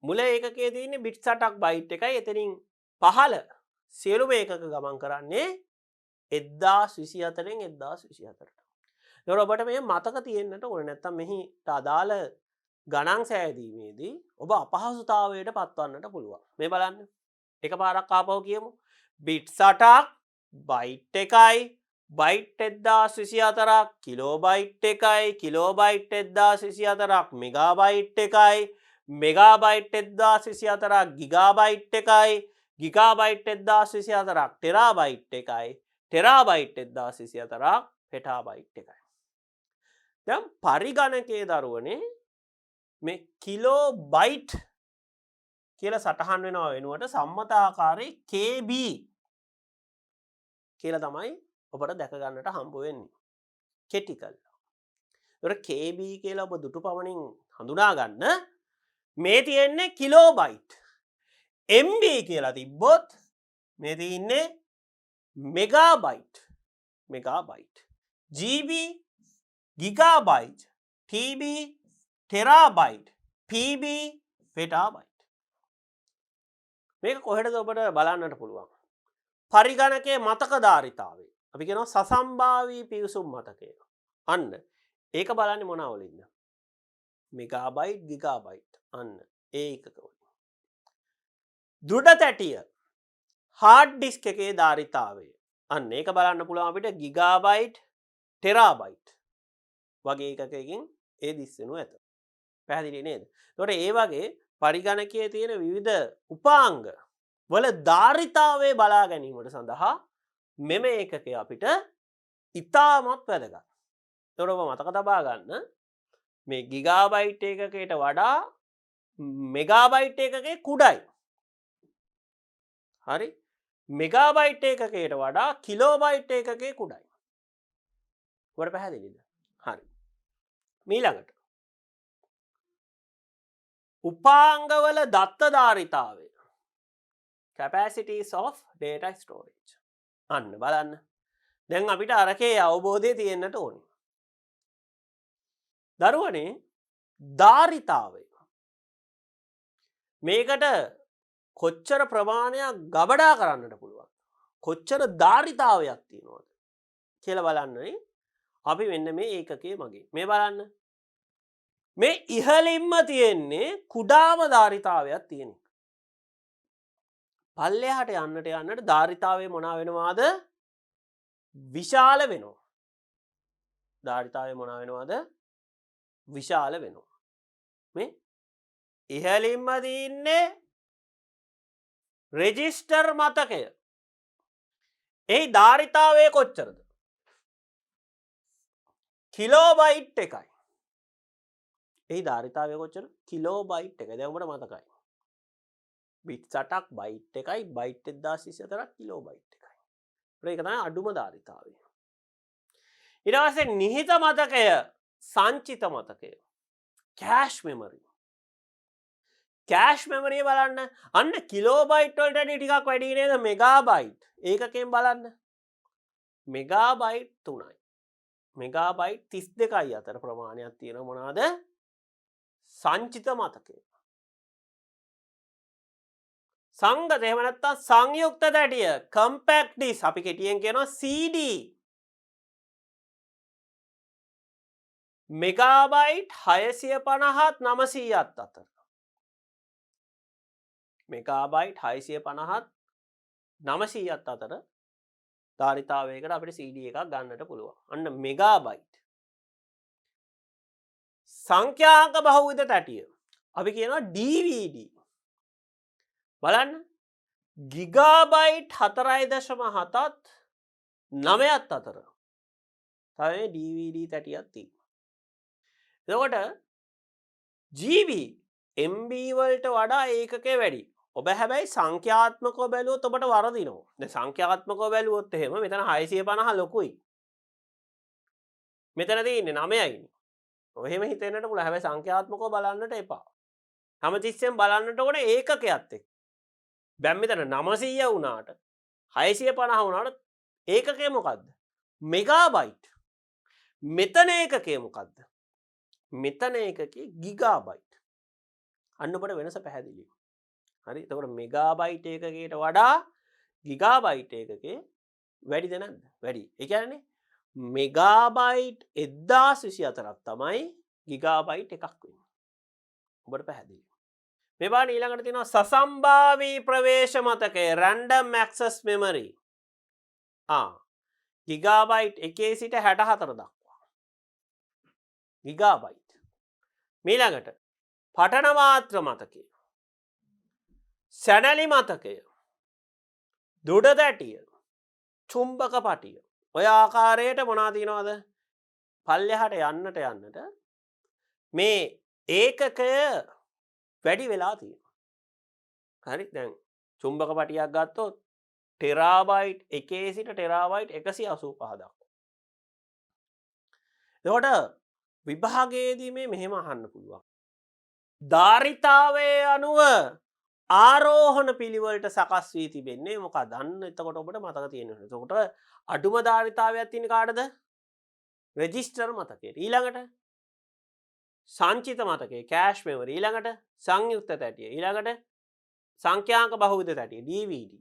මුල ඒකකයේ තියෙන්නේ බිට් 8ක් බයිට් 1යි. එතනින් පහළ සියලුම ඒකක ගමන් කරන්නේ 1024න් 1024ට. ඒතකොට ඔබට මේ මතක තියෙන්නට ඕනේ. නැත්තම් මෙහිට අදාළ ගණන් සෑදීමේදී ඔබ අපහසුතාවයට පත්වන්නට පුළුවන්. මේ බලන්න. එකපාරක් ආපහු කියමු. බිට් 8ක් බයිට් 1යි බයිට් 1024ක් කිලෝබයිට් 1යි කිලෝබයිට් 1024ක් මෙගාබයිට් 1යි මෙගාබයිට් 1024ක් ගිගාබයිට් 1යි ගිගාබයිට් 1024ක් ටෙරාබයිට් 1යි ටෙරාබයිට් 1024ක් පෙටාබයිට් 1යි. දැන් පරිගණකයේ දරුවනේ මේ කිලෝබයිට් කියලා සටහන් වෙනවා වෙනුවට සම්මත ආකාරයේ KB කියලා තමයි ඔබට දැක ගන්නට හම්බ වෙන්නේ. කෙටි කළා. KB කියලා ඔබ දුටු පමණින් හඳුනා ගන්න. මේ තියෙන්නේ කිලෝබයිට්. MB කියලා තිබ්බොත් මේ තියෙන්නේ megabyte. GB gigabyte. TB terabyte. PB පෙටාබයිට්. මේක කොහෙටද ඔබට බලන්නට පුළුවන්? පරිගණකයේ මතක ධාරිතාවය. අපි කියනවා සසම්භාවී පිවිසුම් මතකය. අන්න ඒක බලන්නේ මොනවා වලින්ද? Megabyte gigabyte. අන්න ඒ එකක වලින්. දෘඩ තැටිය හાર્ඩ් ඩිස්ක් එකේ ධාරිතාවය. අන්න ඒක බලන්න පුළුවන් අපිට ගිගාබයිට් ටෙරාබයිට් වගේ එකකකින් ඒ දිස්සෙනු ඇත. පැහැදිලි නේද? එතකොට ඒ වගේ පරිගණකයේ තියෙන විවිධ උපාංග වල ධාරිතාවය බලා ගැනීමට සඳහා මෙම ඒකකය අපිට ඉතාමත් වැදගත්. එතකොට ඔබ මතක තබා ගන්න මේ ගිගාබයිට් ඒකකයට වඩා මෙගාබයිට් ඒකකේ කුඩයි. හරි? මෙගාබයිට් ඒකකයට වඩා කිලෝබයිට් ඒකකේ කුඩයි. ඔබට පැහැදිලිද? හරි. ඊළඟට උපාංගවල දත්ත ධාරිතාවය. Capacities of data storage. අන්න බලන්න. දැන් අපිට අරකේ අවබෝධය තියෙන්නට ඕනේ. දරුවනේ ධාරිතාවය. මේකට කොච්චර ප්‍රමාණයක් ගබඩා කරන්නට පුළුවන්? කොච්චර ධාරිතාවයක් තියෙනවද කියලා බලන්නනේ. අපි මෙන්න මේ ඒකකයේ මගේ. මේ බලන්න. මේ ඉහළින්ම තියෙන්නේ කුඩාම ධාරිතාවයක් තියෙන එක. පල්ලෙහාට යන්නට ධාරිතාවය මොනවා වෙනවාද? විශාල වෙනවා. ධාරිතාවය මොනවා වෙනවාද? විශාල වෙනවා. මේ ඉහළින්ම තියෙන්නේ රෙජිස්ටර් මතකය. එහි ධාරිතාවය කොච්චරද? කිලෝබයිට් එකයි. එහි ධාරිතාවය කොච්චර? කිලෝබයිට් එකයි. දැන් ඔබට මතකයි. බිට් 8ක් බයිට් එකයි බයිට් 1024ක් කිලෝබයිට් එකයි. ඒක තමයි අඩුම ධාරිතාවය. ඊට පස්සේ නිහිත මතකය, සංචිත මතකය, කෑෂ් මෙමරි. කෑෂ් මෙමරිය බලන්න. අන්න කිලෝබයිට් වලට වඩා ටිකක් වැඩි නේද? මෙගාබයිට්. ඒකකෙන් බලන්න. මෙගාබයිට් 3යි. මෙගාබයිට් 32යි අතර ප්‍රමාණයක් තියෙන මොනවාද? සංචිත මතකය. සංගත එහෙම නැත්නම් සංයුක්ත තැටිය, කම්පැක්ට් ඩිස්ක් අපි කෙටියෙන් කියනවා CD. මෙගාබයිට් 650ත් 900ත් අතර. මෙගාබයිට් 650ත් 900ත් අතර ධාරිතාවයකට අපිට CD එකක් ගන්නට පුළුවන්. අන්න මෙගාබයිට්. සංඛ්‍යාංක බහුවිධ තැටිය අපි කියනවා DVD. බලන්න. ගිගාබයිට් 4.7ත් 9ත් අතර තමයි DVD තැටියක් තියෙන්නේ. එතකොට GB MB වලට වඩා ඒකකේ වැඩි. ඔබ හැබැයි සංඛ්‍යාත්මකව බැලුවොත් ඔබට වරදිනවා. දැන් සංඛ්‍යාත්මකව බැලුවොත් එහෙම මෙතන 650 ලොකුයි. මෙතන තියෙන්නේ 9යි. ඔහෙම හිතෙන්නට පුළුවන්. හැබැයි සංඛ්‍යාත්මකව බලන්නට එපා. හැමතිස්සෙම බලන්නට ඕනේ ඒකකයක් එක්ක. දැන් මෙතන 900 වුණාට 650 වුණාට ඒකකය මොකද්ද? මෙගාබයිට්. මෙතන ඒකකය මොකද්ද? මෙතන ඒකකේ ගිගාබයිට්. අන්න ඔබට වෙනස පැහැදිලියි. හරි. එතකොට මෙගාබයිට් ඒකකයට වඩා ගිගාබයිට් ඒකකේ වැඩිද නැද්ද? වැඩි. ඒ කියන්නේ මෙගාබයිට් 1024ක් තමයි ගිගාබයිට් එකක් වෙන්නේ. ඔබට පැහැදිලි. මේ බලන්න ඊළඟට තියෙනවා සසම්භාවී ප්‍රවේශ මතකය, random access memory. ගිගාබයිට් 1 සිට 64 දක්වා. ගිගාබයිට්. ඊළඟට පඨන මාත්‍ර මතකය, සැනලි මතකය, දෘඩ තැටිය, චුම්බක පටිය. ඔය ආකාරයට මොනවා තියෙනවද? පල්ලෙහාට යන්නට මේ ඒකකය වැඩි වෙලා තියෙනවා. හරි. දැන් චුම්බක පටියක් ගත්තොත් ටෙරාබයිට් 1 සිට ටෙරාබයිට් 185 දක්වා. එතකොට විභාගයේදී මේ මෙහෙම අහන්න පුළුවන්. ධාරිතාවය අනුව ආරෝහණ පිළිවෙලට සකස් වී තිබෙන්නේ මොකක්ද? අන්න එතකොට ඔබට මතක තියෙනවා. එතකොට අඩුම ධාරිතාවයක් තියෙන කාටද? රෙජිස්ටර් මතකයට. ඊළඟට සංචිත මතකයේ කෑෂ් මෙමරි. ඊළඟට සංයුක්ත තැටිය. ඊළඟට සංඛ්‍යාංක බහුවිධ තැටිය DVD.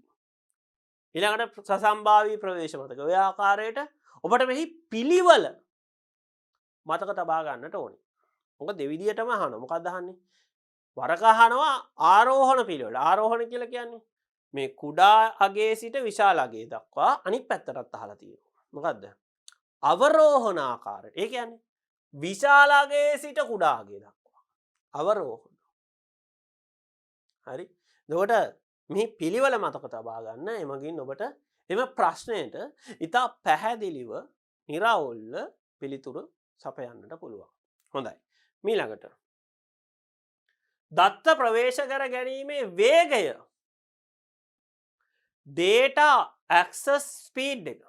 ඊළඟට සසම්භාවී ප්‍රවේශ මතක. ඔය ආකාරයට ඔබට මෙහි පිළිවෙල මතක තබා ගන්නට ඕනේ. මොකද දෙවිදියටම අහනවා. මොකක්ද අහන්නේ? වරක අහනවා ආරෝහණ පිළිවෙල. ආරෝහණ කියලා කියන්නේ මේ කුඩා අගයේ සිට විශාල අගයේ දක්වා අනිත් පැත්තටත් අහලා තියෙනවා. මොකද්ද? අවරෝහණ ආකාරය. ඒ කියන්නේ විශාල අගයේ සිට කුඩා අගය දක්වා. අවරෝහණ. හරි? එතකොට මේ පිළිවෙල මතක තබා ගන්න එමගින් ඔබට එම ප්‍රශ්නයට ඉතා පැහැදිලිව නිරවුල්ව පිළිතුරු සපයන්නට පුළුවන්. හොඳයි. ඊළඟට දත්ත ප්‍රවේශ කර ගැනීමේ වේගය data access speed එක.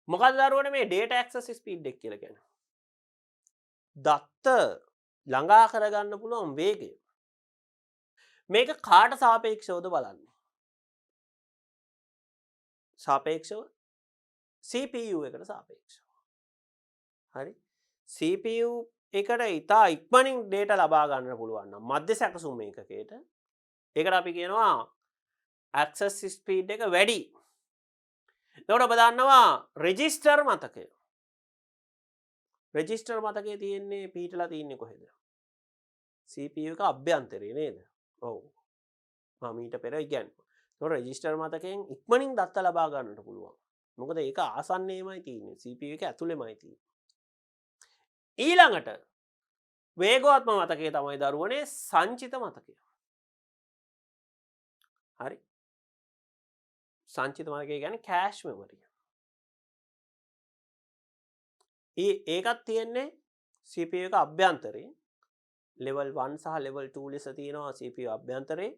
මොකක්ද දරුවනේ මේ data access speed එක කියලා කියන්නේ? දත්ත ළඟා කරගන්න පුළුවන් වේගය. මේක කාට සාපේක්ෂවද බලන්න. සාපේක්ෂව CPU එකට සාපේක්ෂව. හරි? CPU එකට ඉතා ඉක්මනින් data ලබා ගන්න පුළුවන් නම් මධ්‍ය සැකසුම් ඒකකයට ඒකට අපි කියනවා access speed එක වැඩි. එතකොට ඔබ දන්නවා register මතකය. register මතකයේ තියෙන්නේ පිටලා තියෙන්නේ කොහෙද? CPU එක අභ්‍යන්තරේ නේද? ඔව්. මම ඊට පෙර කියන්නේ. ඒතකොට register මතකයෙන් ඉක්මනින් දත්ත ලබා ගන්නට පුළුවන්. මොකද ඒක ආසන්නයේමයි තියෙන්නේ. CPU එක ඇතුළෙමයි තියෙන්නේ. ඊළඟට වේගවත්ම මතකය තමයි දරුවනේ සංචිත මතකය. හරි? සංචිත මතකය කියන්නේ කෑෂ් මෙමරි. ඒකත් තියෙන්නේ CPU එක අභ්‍යන්තරේ. level 1 සහ level 2 ලෙස තියෙනවා CPU අභ්‍යන්තරේ.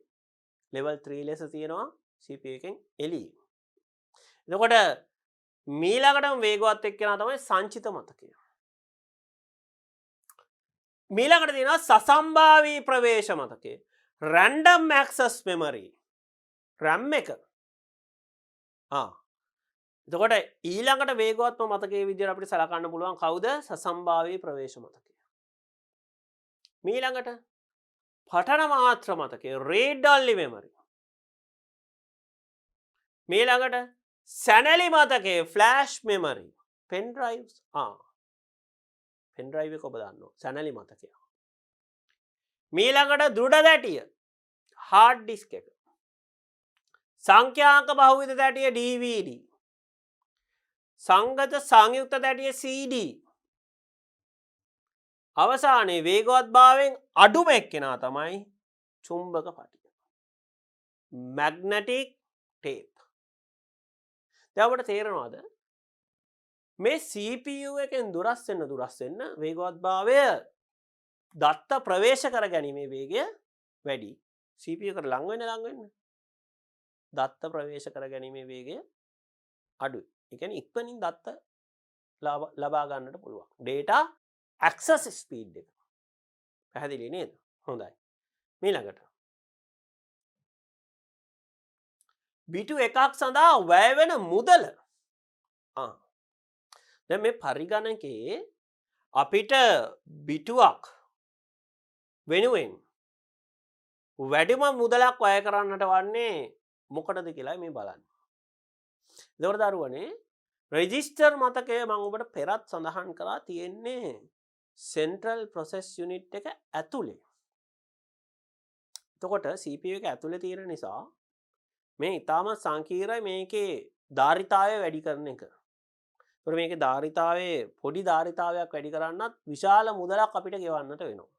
level 3 ලෙස තියෙනවා CPU එකෙන් එළියේ. එතකොට මීළඟටම වේගවත් එක්කෙනා තමයි සංචිත මතකය. මීළඟට තියෙනවා සසම්භාවී ප්‍රවේශ මතකය. random access memory. RAM එක. එතකොට ඊළඟට වේගවත්ම මතකයේ විදිහට අපිට සලකන්න පුළුවන් කවුද? සසම්භාවී ප්‍රවේශ මතකය. මීළඟට පඨන මාත්‍ර මතකය read only memory. මීළඟට සැනලි මතකය flash memory. pen drives pen drive එක ඔබ දන්නවා සැනලි මතකය. මීළඟට දෘඩ තැටිය hard disk එක. සංඛ්‍යාංක බහුවිධ තැටිය DVD. සංගත සංයුක්ත තැටිය CD. අවසානයේ වේගවත් භාවයෙන් අඩුම එක්කෙනා තමයි චුම්බක පටිය. magnetic tape. දැන් ඔබට තේරෙනවද මේ CPU එකෙන් දුරස් වෙන්න වේගවත් භාවය දත්ත ප්‍රවේශ කර ගැනීමේ වේගය වැඩි. CPU එකට ලං වෙන්න දත්ත ප්‍රවේශ කර ගැනීමේ වේගය අඩුයි. ඒ කියන්නේ ඉක්මනින් දත්ත ලබා ගන්නට පුළුවන්. data access speed එක. පැහැදිලි නේද? හොඳයි. ඊළඟට බිටු එකක් සඳහා වැය වෙන මුදල. දැන් මේ පරිගණකයේ අපිට බිටුවක් වෙනුවෙන් වැඩිම මුදලක් වැය කරන්නට වන්නේ මොකටද කියලා මේ බලන්න. එතකොට දරුවනේ රෙජිස්ටර් මතකය මම ඔබට පෙරත් සඳහන් කරලා තියෙන්නේ සෙන්ට්‍රල් ප්‍රොසෙස් යුනිට් එක ඇතුලේ. එතකොට CPU එක ඇතුලේ තියෙන නිසා මේ ඊටම සංකීර්ණයි මේකේ ධාරිතාවය වැඩි කරන එක. ඒතකොට මේකේ ධාරිතාවයේ පොඩි ධාරිතාවයක් වැඩි කරන්නත් විශාල මුදලක් අපිට ගෙවන්නට වෙනවා.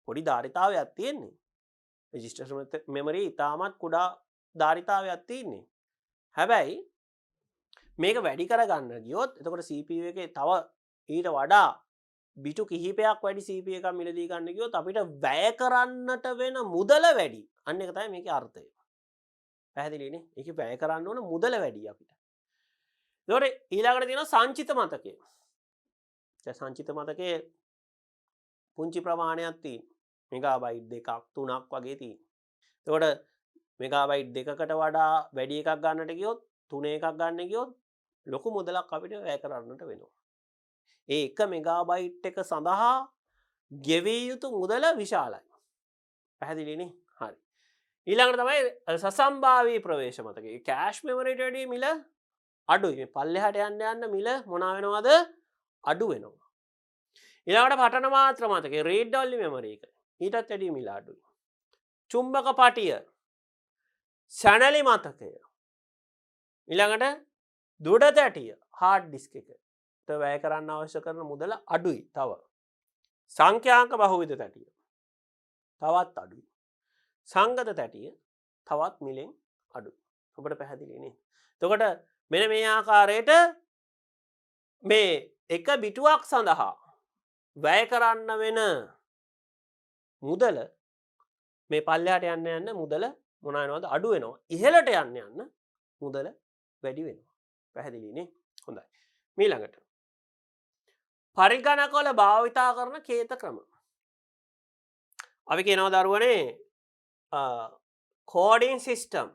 පොඩි ධාරිතාවයක් තියෙන්නේ. රෙජිස්ටර් මෙමරි ඊටමත් කුඩා ධාරිතාවයක් තියෙන්නේ. හැබැයි මේක වැඩි කරගන්න ගියොත් එතකොට CPU එකේ තව ඊට වඩා බිටු කිහිපයක් වැඩි CPU එකක් මිලදී ගන්න ගියොත් අපිට වැය කරන්නට වෙන මුදල වැඩි. අන්න ඒක තමයි මේකේ අර්ථය. පැහැදිලිනේ? ඒකේ වැය කරන්න ඕන මුදල වැඩි අපිට. ඒතකොට ඊළඟට තියෙනවා සංචිත මතකය. සංචිත මතකයේ පුංචි ප්‍රමාණයක් තියෙන මෙගාබයිට් 2ක් 3ක් වගේ තියෙන. එතකොට මෙගාබයිට් 2කට වඩා වැඩි එකක් ගන්නට ගියොත් 3 එකක් ගන්න ගියොත් ලොකු මුදලක් අපිට වැය කරන්නට වෙනවා. ඒ 1 මෙගාබයිට් එක සඳහා ගෙවිය යුතු මුදල විශාලයි. පැහැදිලිනේ? හරි. ඊළඟට තමයි සසම්භාවී ප්‍රවේශ මතකය. කෑෂ් මෙමරියට වැඩිය මිල අඩුයි. මේ පල්ලෙහාට යන්න යන්න මිල මොනවා වෙනවද? අඩු වෙනවා. ඊළඟට පටන මාත්‍ර මතකය රීඩ් ඔන්ලි මෙමරි එක. ඊටත් වැඩිය මිල අඩුයි. චුම්බක පටිය සැනලි මතකය. ඊළඟට දුඩ තැටිය හාඩ් ඩිස්ක් එකට වැය කරන්න අවශ්‍ය කරන මුදල අඩුයි. තව සංඛ්‍යාංක බහුවිධ තැටිය තවත් අඩුයි. සංගත තැටිය තවත් මිලෙන් අඩුයි. ඔබට පැහැදිලිනේ? එතකොට මෙන්න මේ ආකාරයට මේ එක බිටුවක් සඳහා වැය කරන්න වෙන මුදල මේ පල්ලෙහාට යන්න යන්න මුදල මොනවා වෙනවද? අඩු වෙනවා. ඉහළට යන්න යන්න මුදල වැඩි වෙනවා. පැහැදිලිනේ? හොඳයි. ඊළඟට පරිගණකවල භාවිතා කරන කේත ක්‍රම. අපි කියනවා දරුවනේ කෝඩින් සිස්ටම්.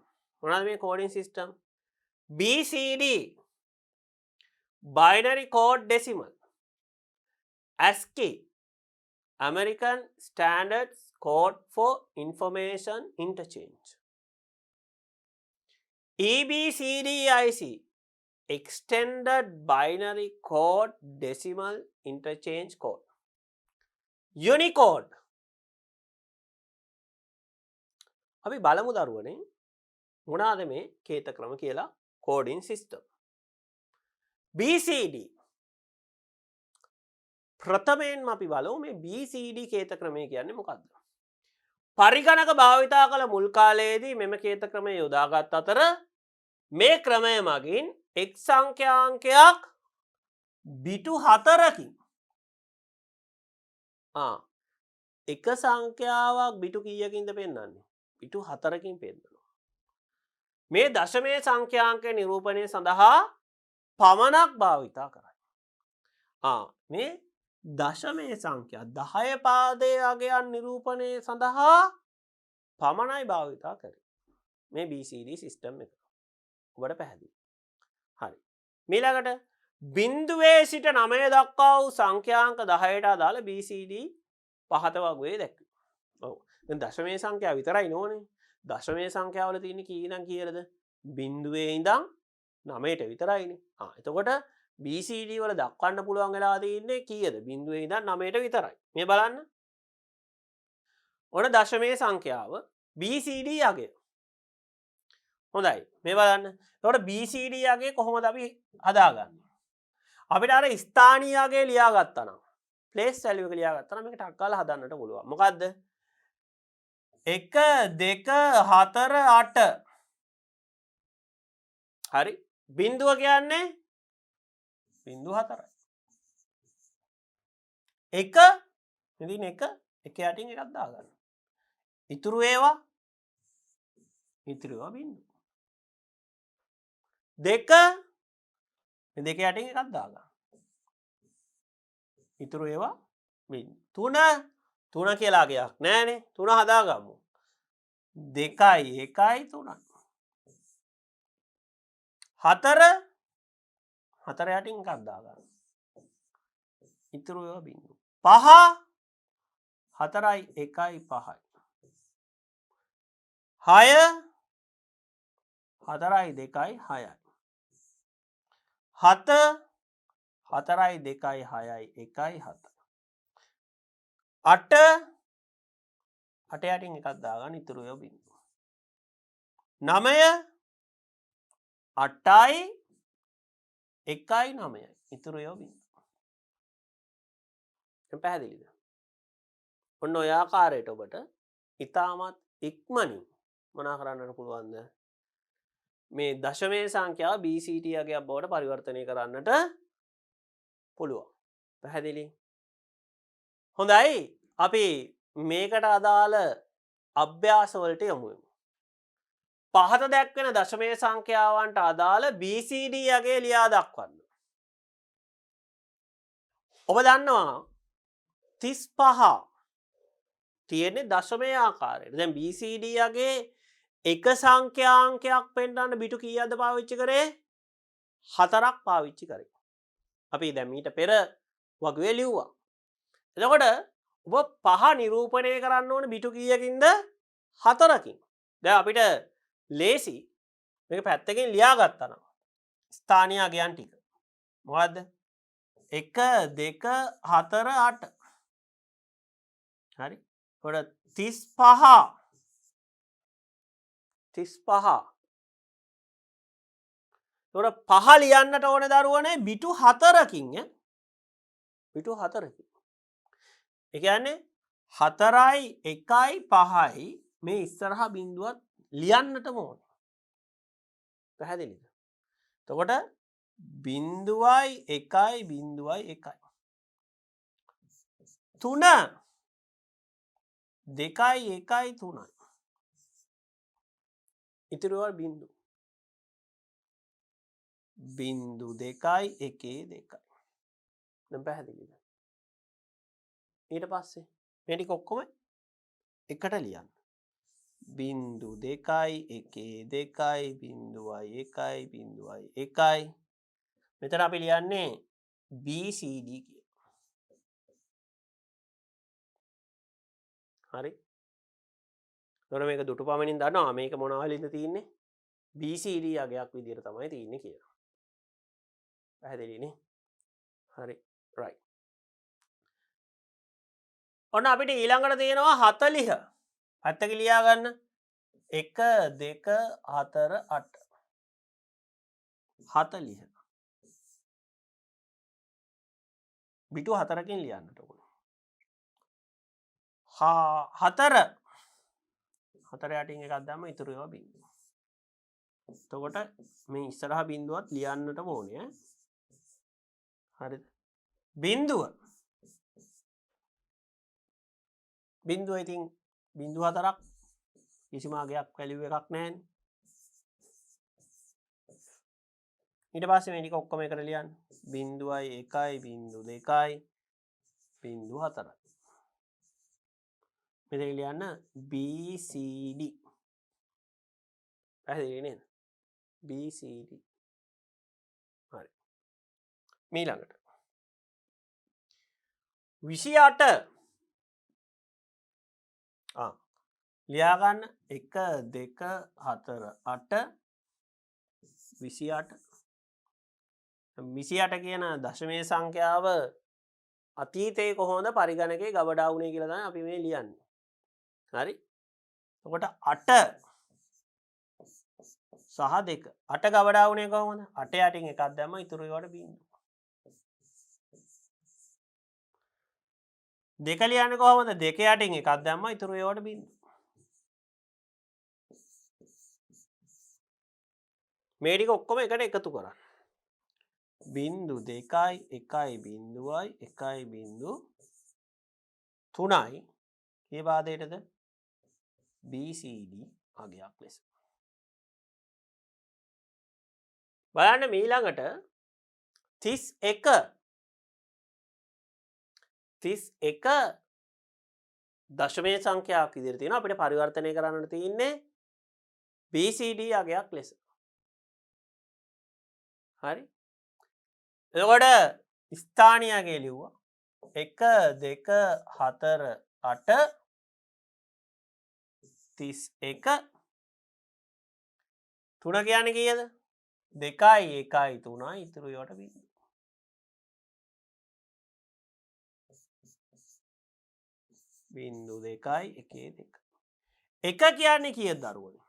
මොනවද මේ coding system? BCD binary code decimal, ASCII American Standard Code for Information Interchange, EBCDIC Extended Binary Code Decimal Interchange Code, Unicode. අපි බලමු දරුවනේ මොනවාද මේ කේත ක්‍රම කියලා. කෝඩින් සිස්ටම් BCD ප්‍රථමයෙන්ම අපි බලමු මේ BCD කේත ක්‍රමය කියන්නේ මොකක්ද? පරිගණක භාවිතා කළ මුල් කාලයේදී මෙම කේත ක්‍රමය යොදාගත් අතර මේ ක්‍රමය මගින් එක් සංඛ්‍යාංකයක් බිටු 4කින් එක සංඛ්‍යාවක් බිටු කීයකින්ද පෙන්වන්නේ? බිටු 4කින් පෙන්වනවා. මේ දශමය සංඛ්‍යාංක නිරූපණය සඳහා පමණක් භාවිතා කරයි. මේ දශමය සංඛ්‍යා 10 පාදයේ අගයන් නිරූපණය සඳහා පමණයි භාවිතා කරේ මේ BCD සිස්ටම් එක. ඔබට පැහැදිලි? හරි. ඊළඟට බිංදුවේ සිට 9 දක්වා වූ සංඛ්‍යාංක 10ට අදාළ BCD පහත වගේ දැක්වෙනවා. ඔව්. දැන් දශමයේ සංඛ්‍යාව විතරයි නෝනේ. දශමයේ සංඛ්‍යාවල තියෙන කී ඉඳන් කීයටද? බිංදුවේ ඉඳන් 9ට විතරයිනේ. එතකොට BCD වල දක්වන්න පුළුවන් වෙලා තියෙන්නේ කීයද? බිංදුවේ ඉඳන් 9ට විතරයි. මේ බලන්න. ඔන්න දශමයේ සංඛ්‍යාව BCD අගය. හොඳයි. මේ බලන්න. එතකොට BCD අගය කොහොමද අපි හදාගන්නේ? අපිට අර ස්ථානීය අගය ලියාගත්තා නම් ප්ලේස් වැලියු එක ලියාගත්තා නම් මේක ටක් ගාලා හදන්නට පුළුවන්. මොකද්ද? 1 2 4 8. හරි. බිංදුව කියන්නේ බිංදුව 4යි. 1 මෙදින 1 එක යටින් එකක් දාගන්න. ඉතුරු ඒවා බිංදුව. 2 මේ දෙක යටින් එකක් දාගන්න. ඉතුරු ඒවා බිංදුව. 3 කියලා ගයක් නෑනේ. 3 හදාගමු. 2යි 1යි 3යි. 4 යටින් එකක් දාගන්න. ඉතුරු ඒවා බිංදුව. 5 4යි 1යි 5යි. 6 4යි 2යි 6යි. 7 4යි 2යි 6යි 1යි 7. 8 යටින් එකක් දාගන්න. ඉතුරු ඒවා බිංදුව. 9 8යි 1යි 9යි. ඉතුරු ඒවා බිංදුව. පැහැදිලිද? ඔන්න ඔය ආකාරයට ඔබට ඉතාමත් ඉක්මනින් මොනා කරන්නට පුළුවන්ද? මේ දශමයේ සංඛ්‍යාව BCD අගයක් බවට පරිවර්තනය කරන්නට පුළුවන්. පැහැදිලි? හොඳයි. අපි මේකට අදාළ අභ්‍යාස වලට යමු. පහත දැක්වෙන දශමයේ සංඛ්‍යාවන්ට අදාළ BCD අගය ලියා දක්වන්න. ඔබ දන්නවා 35 තියෙන්නේ දශමය ආකාරයට. දැන් BCD යගේ එක සංඛ්‍යාංකයක් පෙන්වන්න බිටු කීයක්ද පාවිච්චි කරේ? 4ක් පාවිච්චි කරේ. අපි දැන් මීට පෙර වගුවේ ලිව්වා. එතකොට ඔබ 5 නිරූපණය කරන්න ඕන බිටු කීයකින්ද? 4කින්. දැන් අපිට ලේසි මේක පැත්තකින් ලියා ගත්තා නම් ස්ථානීය අගයන් ටික. මොකද්ද? 1 2 4 8. හරි. එතකොට 35 එතකොට 5 ලියන්නට ඕනේ දරුවනේ බිටු 4කින් ඈ. බිටු 4කින්. ඒ කියන්නේ 4යි 1යි 5යි මේ ඉස්සරහා බිඳුවත් ලියන්නටම ඕනේ. පැහැදිලිද? එතකොට 0යි 1යි 0යි 1යි 3 2යි 1යි 3යි ඉතිරි වල බිඳු 2යි 1යි 2යි. දැන් පැහැදිලිද? ඊට පස්සේ මේ ටික ඔක්කොම එකට ලියන්න. 2යි 1යි 2යි 0යි 1යි 0යි 1යි. මෙතන අපි ලියන්නේ BCD කියලා. හරි. එතකොට මේක දුටු පමණින් දන්නවා මේක මොන වලින්ද තියෙන්නේ? BCD අගයක් විදියට තමයි තියෙන්නේ කියලා. පැහැදිලිනේ? හරි. right. ඔන්න අපිට ඊළඟට තියෙනවා 40. පැත්තක ලියා ගන්න. 1 2 4 8. 40. බිටු 4කින් ලියන්නට ඕන. 4 4 යටින් එකක් දැම්ම ඉතුරු ඒවා බිඳුව. එතකොට මේ ඉස්සරහා බිඳුවත් ලියන්නටම ඕනේ. හරිද? බිඳුව ඉතින් බිඳු 4ක් කිසිම අගයක් වැලියු එකක් නැහැනේ. ඊට පස්සේ මේ ටික ඔක්කොම එකට ලියන්න. 0යි 1යි 02යි 04යි. මෙතන ලියන්න BCD. පැහැදිලි නේද? BCD. හරි. ඊළඟට 28 ලියා ගන්න 1 2 4 8 28 28 කියන දශමයේ සංඛ්‍යාව අතීතයේ කොහොමද පරිගණකයේ ගබඩා වුණේ කියලා තමයි අපි මේ ලියන්නේ. හරි? එතකොට 8 සහ 2 8 ගබඩා වුණේ කොහොමද? 8 යටින් එකක් දැම්ම ඉතුරු ඒවාට බිඳු. 2 ලියන්නේ කොහොමද? 2 යටින් එකක් දැම්ම ඉතුරු ඒවාට බිඳු. මේ ටික ඔක්කොම එකට එකතු කරන්න. 2යි 1යි 0යි 1යි 3යි මේ පාදයටද BCD අගයක් ලෙස. බලන්න ඊළඟට 31 දශමයේ සංඛ්‍යාවක් විදිහට තියෙනවා. අපිට පරිවර්තනය කරන්නට තියෙන්නේ BCD අගයක් ලෙස. හරි? එතකොට ස්ථානීය අගය ලිව්වා 1 2 4 8 31 3 කියන්නේ කීයද? 2යි 1යි 3යි ඉතුරු ඒවාට බිඳු. බිඳු 2යි 1 2. 1 කියන්නේ කීයද දරුවනේ?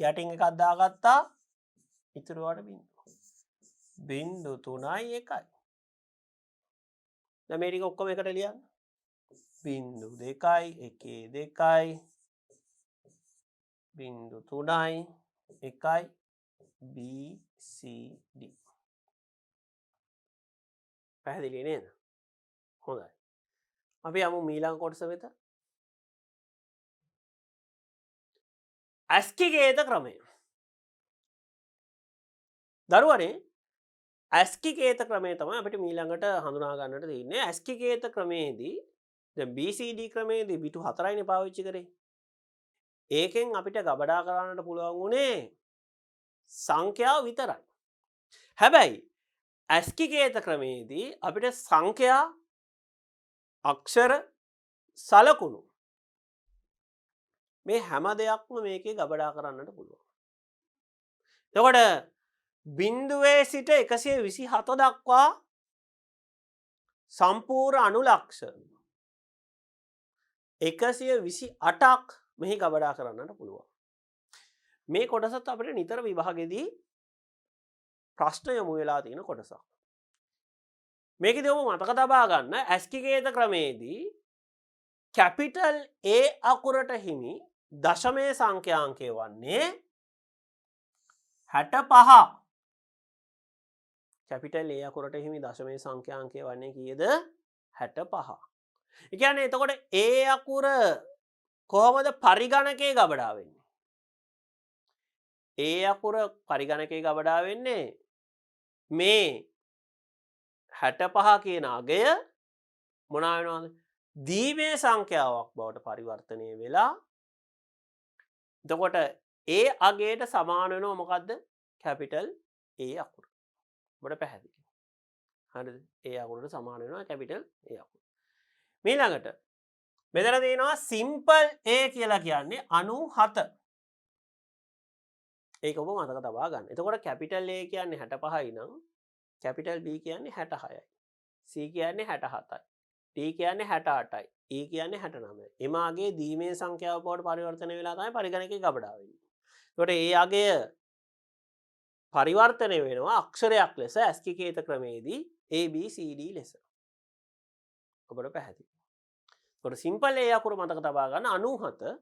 යටින් එකක් දාගත්තා ඉතුරු ඒවාට බිඳු. බිඳු 3යි 1යි. දැන් මේ ටික ඔක්කොම එකට ලියන්න. බිඳු 2යි 1 2යි බිඳු 3යි 1යි BCD. පැහැදිලි නේද? හොඳයි. අපි යමු ඊළඟ කොටස වෙත. ASCII ගේද ක්‍රමය. දරුවනේ ඇස්කි කේත ක්‍රමේ තමයි අපිට මීළඟට හඳුනා ගන්නට තියෙන්නේ. ඇස්කි කේත ක්‍රමේදී දැන් BCD ක්‍රමේදී පිටු 4යිනේ පාවිච්චි කරේ. ඒකෙන් අපිට ගබඩා කරන්නට පුළුවන් වුණේ සංඛ්‍යාව විතරයි. හැබැයි ඇස්කි කේත ක්‍රමේදී අපිට සංඛ්‍යා අක්ෂර සලකුණු මේ හැම දෙයක්ම මේකේ ගබඩා කරන්නට පුළුවන්. එතකොට බිංදුවේ සිට 127 දක්වා සම්පූර්ණ අනුලක්ෂ 128ක් මෙහි ගබඩා කරන්නට පුළුවන්. මේ කොටසත් අපිට නිතර විභාගෙදී ප්‍රශ්න යොමු වෙලා තියෙන කොටසක්. මේකෙදී ඔබ මතක තබා ගන්න ඇස්කි කේත ක්‍රමේදී කැපිටල් A අකුරට හිමි දශමයේ සංඛ්‍යාංකය වන්නේ 65. කැපිටල් A අකුරට හිමි දශමයේ සංඛ්‍යාංකය වන්නේ කීයද? 65. ඒ කියන්නේ එතකොට A අකුර කොහොමද පරිගණකයේ ගබඩා වෙන්නේ? A අකුර පරිගණකයේ ගබඩා වෙන්නේ මේ 65 කියන අගය මොනවා වෙනවද? දීමේ සංඛ්‍යාවක් බවට පරිවර්තනය වෙලා එතකොට ඒ අගයට සමාන වෙනවා මොකද්ද? Capital A අකුර. ඔබට පැහැදිලි. හරිද? A අකුරට සමාන වෙනවා කැපිටල් A අකුර. ඊළඟට මෙතන තියෙනවා සිම්පල් A කියලා කියන්නේ 97. ඒක ඔබ මතක තබා ගන්න. එතකොට කැපිටල් A කියන්නේ 65යි නම් කැපිටල් B කියන්නේ 66යි. C කියන්නේ 67යි. D කියන්නේ 68යි. E කියන්නේ 69යි. එමාගේ දීමේ සංඛ්‍යාව බවට පරිවර්තනය වෙලා තමයි පරිගණකයේ ගබඩා වෙන්නේ. එතකොට ඒ අගය පරිවර්තනය වෙනවා අක්ෂරයක් ලෙස ASCII කේත ක්‍රමේදී A B C D ලෙස. ඔබට පැහැදිලි. එතකොට සිම්පල් A අකුර මතක තබා ගන්න 97.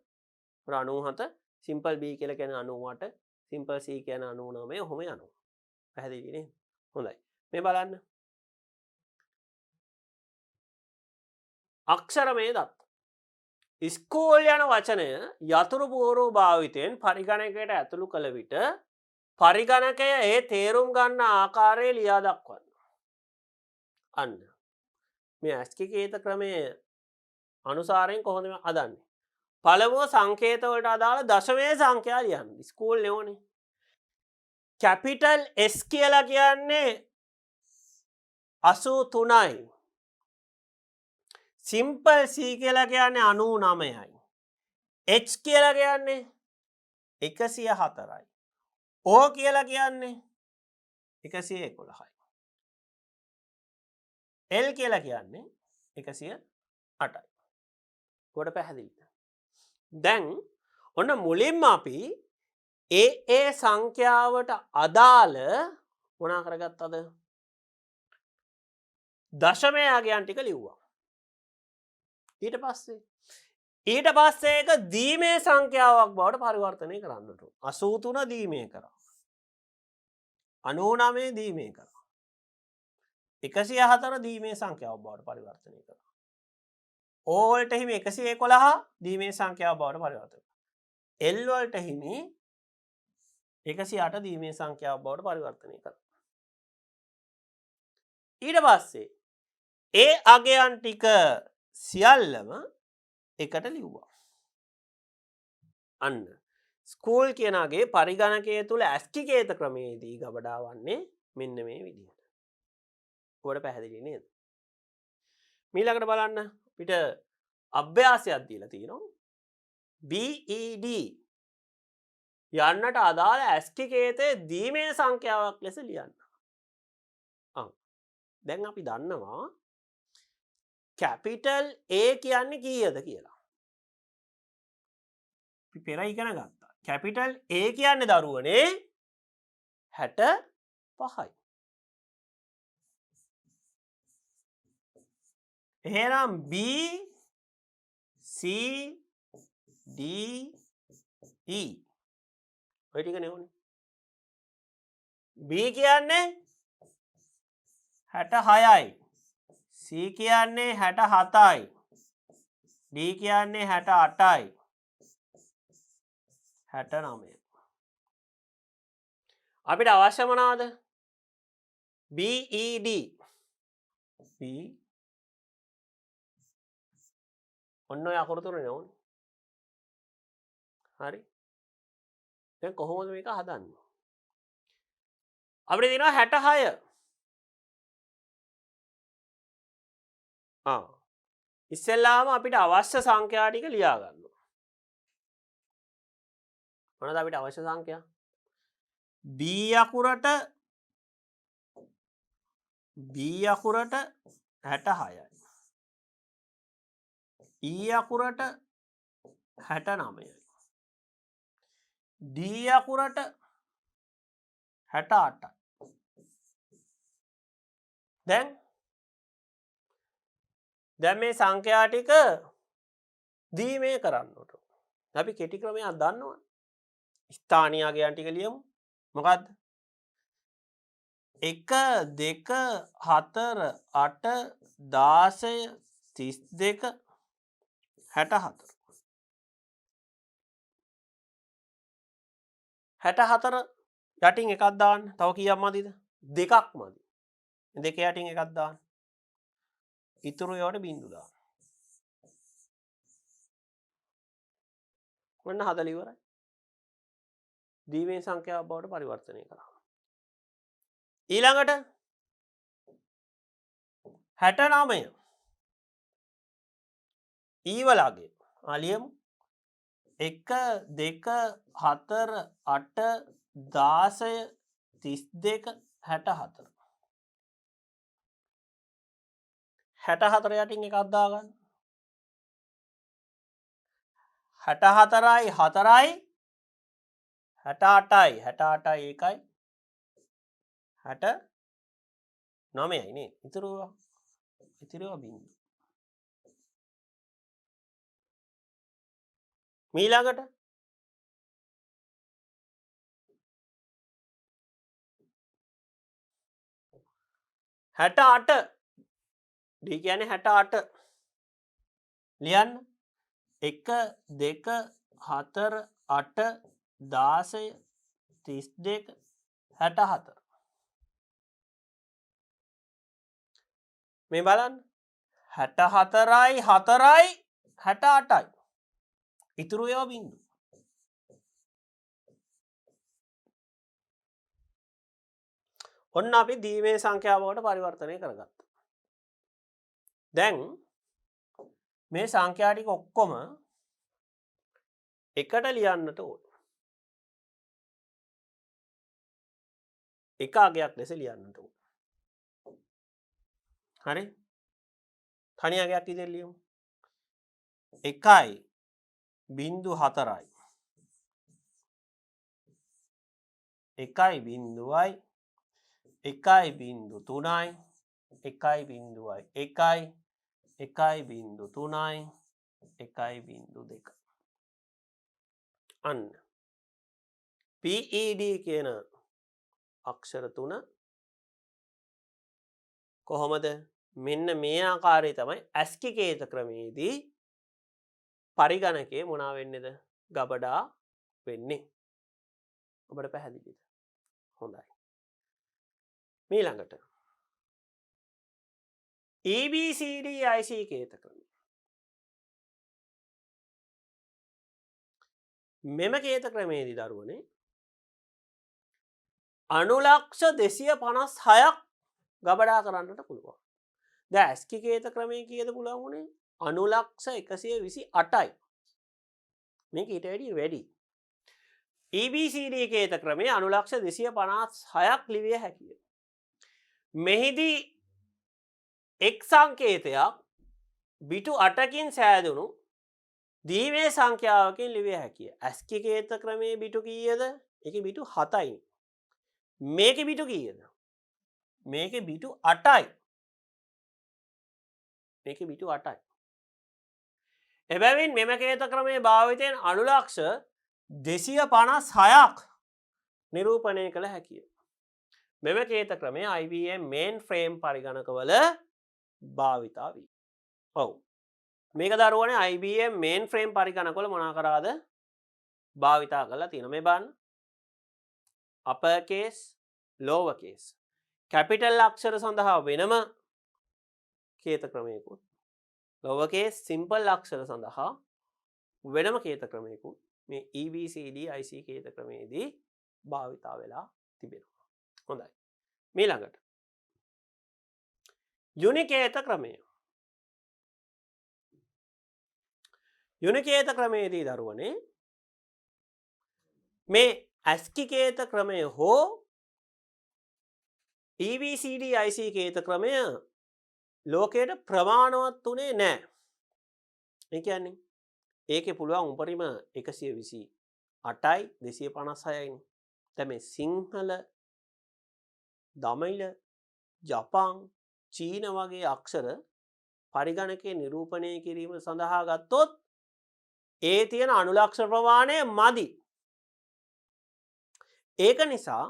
97 සිම්පල් B කියලා කියන්නේ 98. සිම්පල් C කියන්නේ 99. ඔහොම යනවා. පැහැදිලි නේද? හොඳයි. මේ බලන්න. අක්ෂරමය දත්ත. ඉස්කෝල් යන වචනය යතුරු පුවරු භාවිතයෙන් පරිගණකයට ඇතුළු කළ විට පරිගණකය ඒ තේරුම් ගන්න ආකාරය ලියා දක්වන්න. අන්න. මේ ASCII කේත ක්‍රමය අනුසාරයෙන් කොහොමද හදන්නේ? පළමුව සංකේත වලට අදාළ දශමයේ සංඛ්‍යා ලියන්න. ඉස්කෝල් නෙවනේ. කැපිටල් S කියලා කියන්නේ 83යි. සිම්පල් C කියලා කියන්නේ 99යි. H කියලා කියන්නේ 104යි. O කියලා කියන්නේ 111යි. L කියලා කියන්නේ 108යි. ඔබට පැහැදිලිද? දැන් ඔන්න මුලින්ම අපි ඒ සංඛ්‍යාවට අදාළ මොනා කරගත්තද? දශමයේ අගයන් ටික ලිව්වා. ඊට පස්සේ ඒක දීමේ සංඛ්‍යාවක් බවට පරිවර්තනය කරන්නට. 83 දීමේ කරා. 99 දීමේ කරා. 104 දීමේ සංඛ්‍යාවක් බවට පරිවර්තනය කරා. O වලට හිමි 111 දීමේ සංඛ්‍යාවක් බවට පරිවර්තනය කරා. L වලට හිමි 108 දීමේ සංඛ්‍යාවක් බවට පරිවර්තනය කරා. ඊට පස්සේ ඒ අගයන් ටික සියල්ලම එකට ලිව්වා. අන්න ස්කූල් කියනගේ පරිගණකය තුළ ASCII කේත ක්‍රමේදී ගබඩා වන්නේ මෙන්න මේ විදිහට. ඔබට පැහැදිලි නේද? ඊළඟට බලන්න අපිට අභ්‍යාසයක් දීලා තියෙනවා. BED යන්නට අදාළ ASCII කේතයේ දීමේ සංඛ්‍යාවක් ලෙස ලියන්න. දැන් අපි දන්නවා කැපිටල් A කියන්නේ කීයද කියලා. අපි පෙර ඉගෙන ගත්තා. කැපිටල් A කියන්නේ දරුවනේ 65යි. එහෙනම් B C D E ඔය ටික නෙවනේ. B කියන්නේ 66යි. C කියන්නේ 67යි. D කියන්නේ 68යි. 69. අපිට අවශ්‍ය මොනවාද? BED B ඔන්න ඔය අකුරු තුනනේ ඕනේ. හරි. දැන් කොහොමද මේක හදන්නේ? අපිට තියෙනවා 66. ඉස්සෙල්ලාම අපිට අවශ්‍ය සංඛ්‍යා ටික ලියා ගන්න. මොනවද අපිට අවශ්‍ය සංඛ්‍යා? B අකුරට 66යි. E අකුරට 69යි. D අකුරට 68යි. දැන් මේ සංඛ්‍යා ටික දීමය කරන්නට අපි කෙටි ක්‍රමයක් දන්නවා. ස්ථානීය අගයන් ටික ලියමු. මොකද්ද? 1 2 4 8 16 32 64 64 යටින් එකක් දාන්න. තව කීයක් මදිද? දෙකක් මදි. දෙක යටින් එකක් දාන්න. ඉතුරු ඒවාට බිංදු දාන්න. ඔන්න 40 ඉවරයි. දීමේ සංඛ්‍යාව බවට පරිවර්තනය කරා. ඊළඟට 69 ඊවලගේ ලියමු. 1 2 4 8 16 32 64 64 යටින් එකක් දාගන්න. 64යි 4යි 68යි 68යි 1යි 69යි නේ. ඉතුරු බිංදු. ඊළඟට 68 D කියන්නේ 68 ලියන්න. 1 2 4 8 16 32 64 මේ බලන්න 64යි 4යි 68යි ඉතුරු ඒවා බිංදු. ඔන්න අපි දීමේ සංඛ්‍යාවකට පරිවර්තනය කරගත්තා. දැන් මේ සංඛ්‍යා ටික ඔක්කොම එකට ලියන්නට ඕන. එක අගයක් ලෙස ලියන්නට ඕන. හරි? තනි අගයක් විදිහට ලියමු. 1යි 0.4යි 1යි 0යි 1යි 0.3යි 1යි 0යි 1යි 1යි 0.3යි 1යි 0.2 අන්න PED කියන අක්ෂර තුන කොහොමද? මෙන්න මේ ආකාරයේ තමයි ASCII කේත ක්‍රමයේදී පරිගණකයේ මොනවා වෙන්නේද? ගබඩා වෙන්නේ. ඔබට පැහැදිලිද? හොඳයි. ඊළඟට ABCD IC කේත ක්‍රමය. මෙම කේත ක්‍රමයේදී දරුවනේ අනුලක්ෂ 256ක් ගබඩා කරන්නට පුළුවන්. දැන් ASCII කේත ක්‍රමයේ කීයද පුළුවන් උනේ? අනුලක්ෂ 128යි. මේක ඊට වැඩි. ABCD කේත ක්‍රමයේ අනුලක්ෂ 256ක් ලිවිය හැකියි. මෙහිදී එක් සංකේතයක් බිටු 8කින් සෑදුණු දීමේ සංඛ්‍යාවකින් ලිවිය හැකියි. ASCII කේත ක්‍රමයේ බිටු කීයද? ඒකේ බිටු 7යි. මේකේ බිටු කීයද? මේකේ බිටු 8යි. මේකේ බිටු 8යි. එබැවින් මෙම කේත ක්‍රමයේ භාවිතයෙන් අනුලක්ෂ 256ක් නිරූපණය කළ හැකියි. මෙම කේත ක්‍රමය IBM mainframe පරිගණකවල භාවිතා වේ. ඔව්. මේක දරුවනේ IBM mainframe පරිගණකවල මොනවා කරාද? භාවිතා කරලා තියෙනවා. මේ බලන්න. upper case, lower case. Capital අක්ෂර සඳහා වෙනම කේත ක්‍රමයකුත් lower case simple අක්ෂර සඳහා වෙනම කේත ක්‍රමයකුත් මේ EBCD IC කේත ක්‍රමයේදී භාවිතා වෙලා තිබෙනවා. හොඳයි. ඊළඟට යුනිකේත ක්‍රමය. යුනිකේත ක්‍රමයේදී දරුවනේ මේ ASCII කේත ක්‍රමය හෝ EBCD IC කේත ක්‍රමය ලෝකයට ප්‍රමාණවත් උනේ නැහැ. ඒ කියන්නේ ඒකේ පුළුවන් උපරිම 128යි 256යි. දැන් මේ සිංහල, දමිළ, ජපන්, චීන වගේ අක්ෂර පරිගණකයේ නිරූපණය කිරීම සඳහා ගත්තොත් ඒ තියෙන අනුලක්ෂ ප්‍රමාණය මදි. ඒක නිසා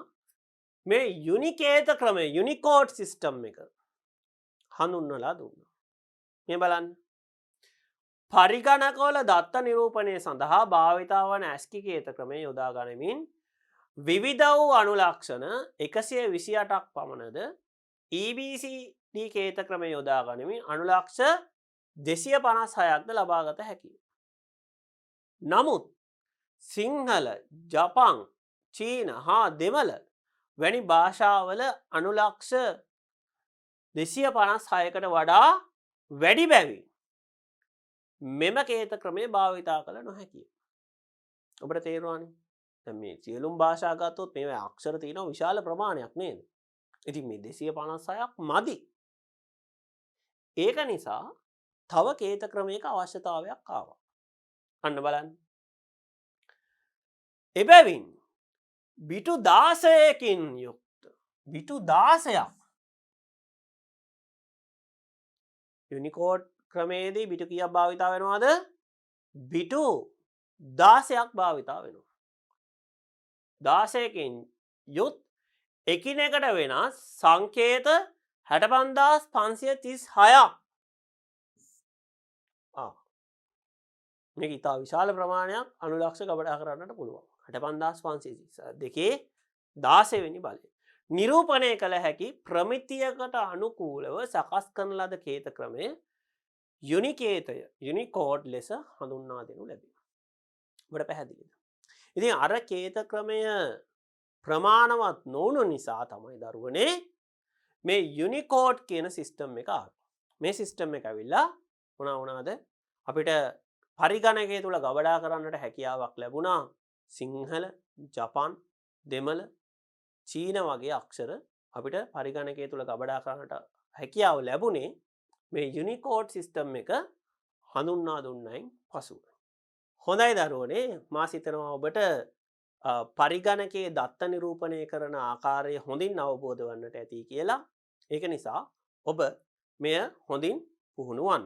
මේ යුනිකේත ක්‍රමය යුනිකෝඩ් සිස්ටම් එක හඳුන්වලා දුන්නා. මේ බලන්න. පරිගණකවල දත්ත නිරූපණය සඳහා භාවිතා වන ASCII කේත ක්‍රමය යොදා ගනිමින් විවිධ වූ අනුලක්ෂණ 128ක් පමණද EBCD කේත ක්‍රමය යොදා ගනිමින් අනුලක්ෂ 256ක්ද ලබාගත හැකියි. නමුත් සිංහල, ජපන්, චීන හා දෙමළ වැනි භාෂාවල අනුලක්ෂ 256කට වඩා වැඩි බැවින් මෙම කේත ක්‍රමය භාවිතා කළ නොහැකිය. ඔබට තේරුණානේ? දැන් මේ සියලුම භාෂා ගත්තොත් මේ අක්ෂර තියෙනවා විශාල ප්‍රමාණයක් නේද? ඉතින් මේ 256ක් මදි. ඒක නිසා තව කේත ක්‍රමයක අවශ්‍යතාවයක් ආවා. අන්න බලන්න. එබැවින් බිටු 16කින් යුක්ත බිටු 16ක් යුනිකෝඩ් ක්‍රමයේදී බිටු කීයක් භාවිතා වෙනවද? බිටු 16ක් භාවිතා වෙනවා. 16කින් යුත් එකිනෙකට වෙනස් සංකේත 65536ක්. මේක ඉතා විශාල ප්‍රමාණයක් අනුලක්ෂ ගබඩා කරන්නට පුළුවන්. 65536 දෙකේ 16 වෙනි බලය. නිරූපණය කළ හැකි ප්‍රමිතියකට අනුකූලව සකස් කරන ලද කේත ක්‍රමය යුනිකේතය යුනිකෝඩ් ලෙස හඳුන්වා දෙනු ලැබෙනවා. ඔබට පැහැදිලිද? ඉතින් අර කේත ක්‍රමය ප්‍රමාණවත් නොවුණු නිසා තමයි දරුවනේ මේ යුනිකෝඩ් කියන සිස්ටම් එක ආවේ. මේ සිස්ටම් එක ඇවිල්ලා මොනවා වුණාද? අපිට පරිගණකය තුල ගබඩා කරන්නට හැකියාවක් ලැබුණා. සිංහල, ජපන්, දෙමළ, චීන වගේ අක්ෂර අපිට පරිගණකය තුල ගබඩා කරන්නට හැකියාව ලැබුණේ මේ යුනිකෝඩ් සිස්ටම් එක හඳුන්වා දුන්නයින් පසුව. හොඳයි දරුවනේ, මා හිතනවා ඔබට පරිගණකයේ දත්ත නිරූපණය කරන ආකාරය හොඳින් අවබෝධ වන්නට ඇති කියලා. ඒක නිසා ඔබ මෙය හොඳින් පුහුණු වන්න.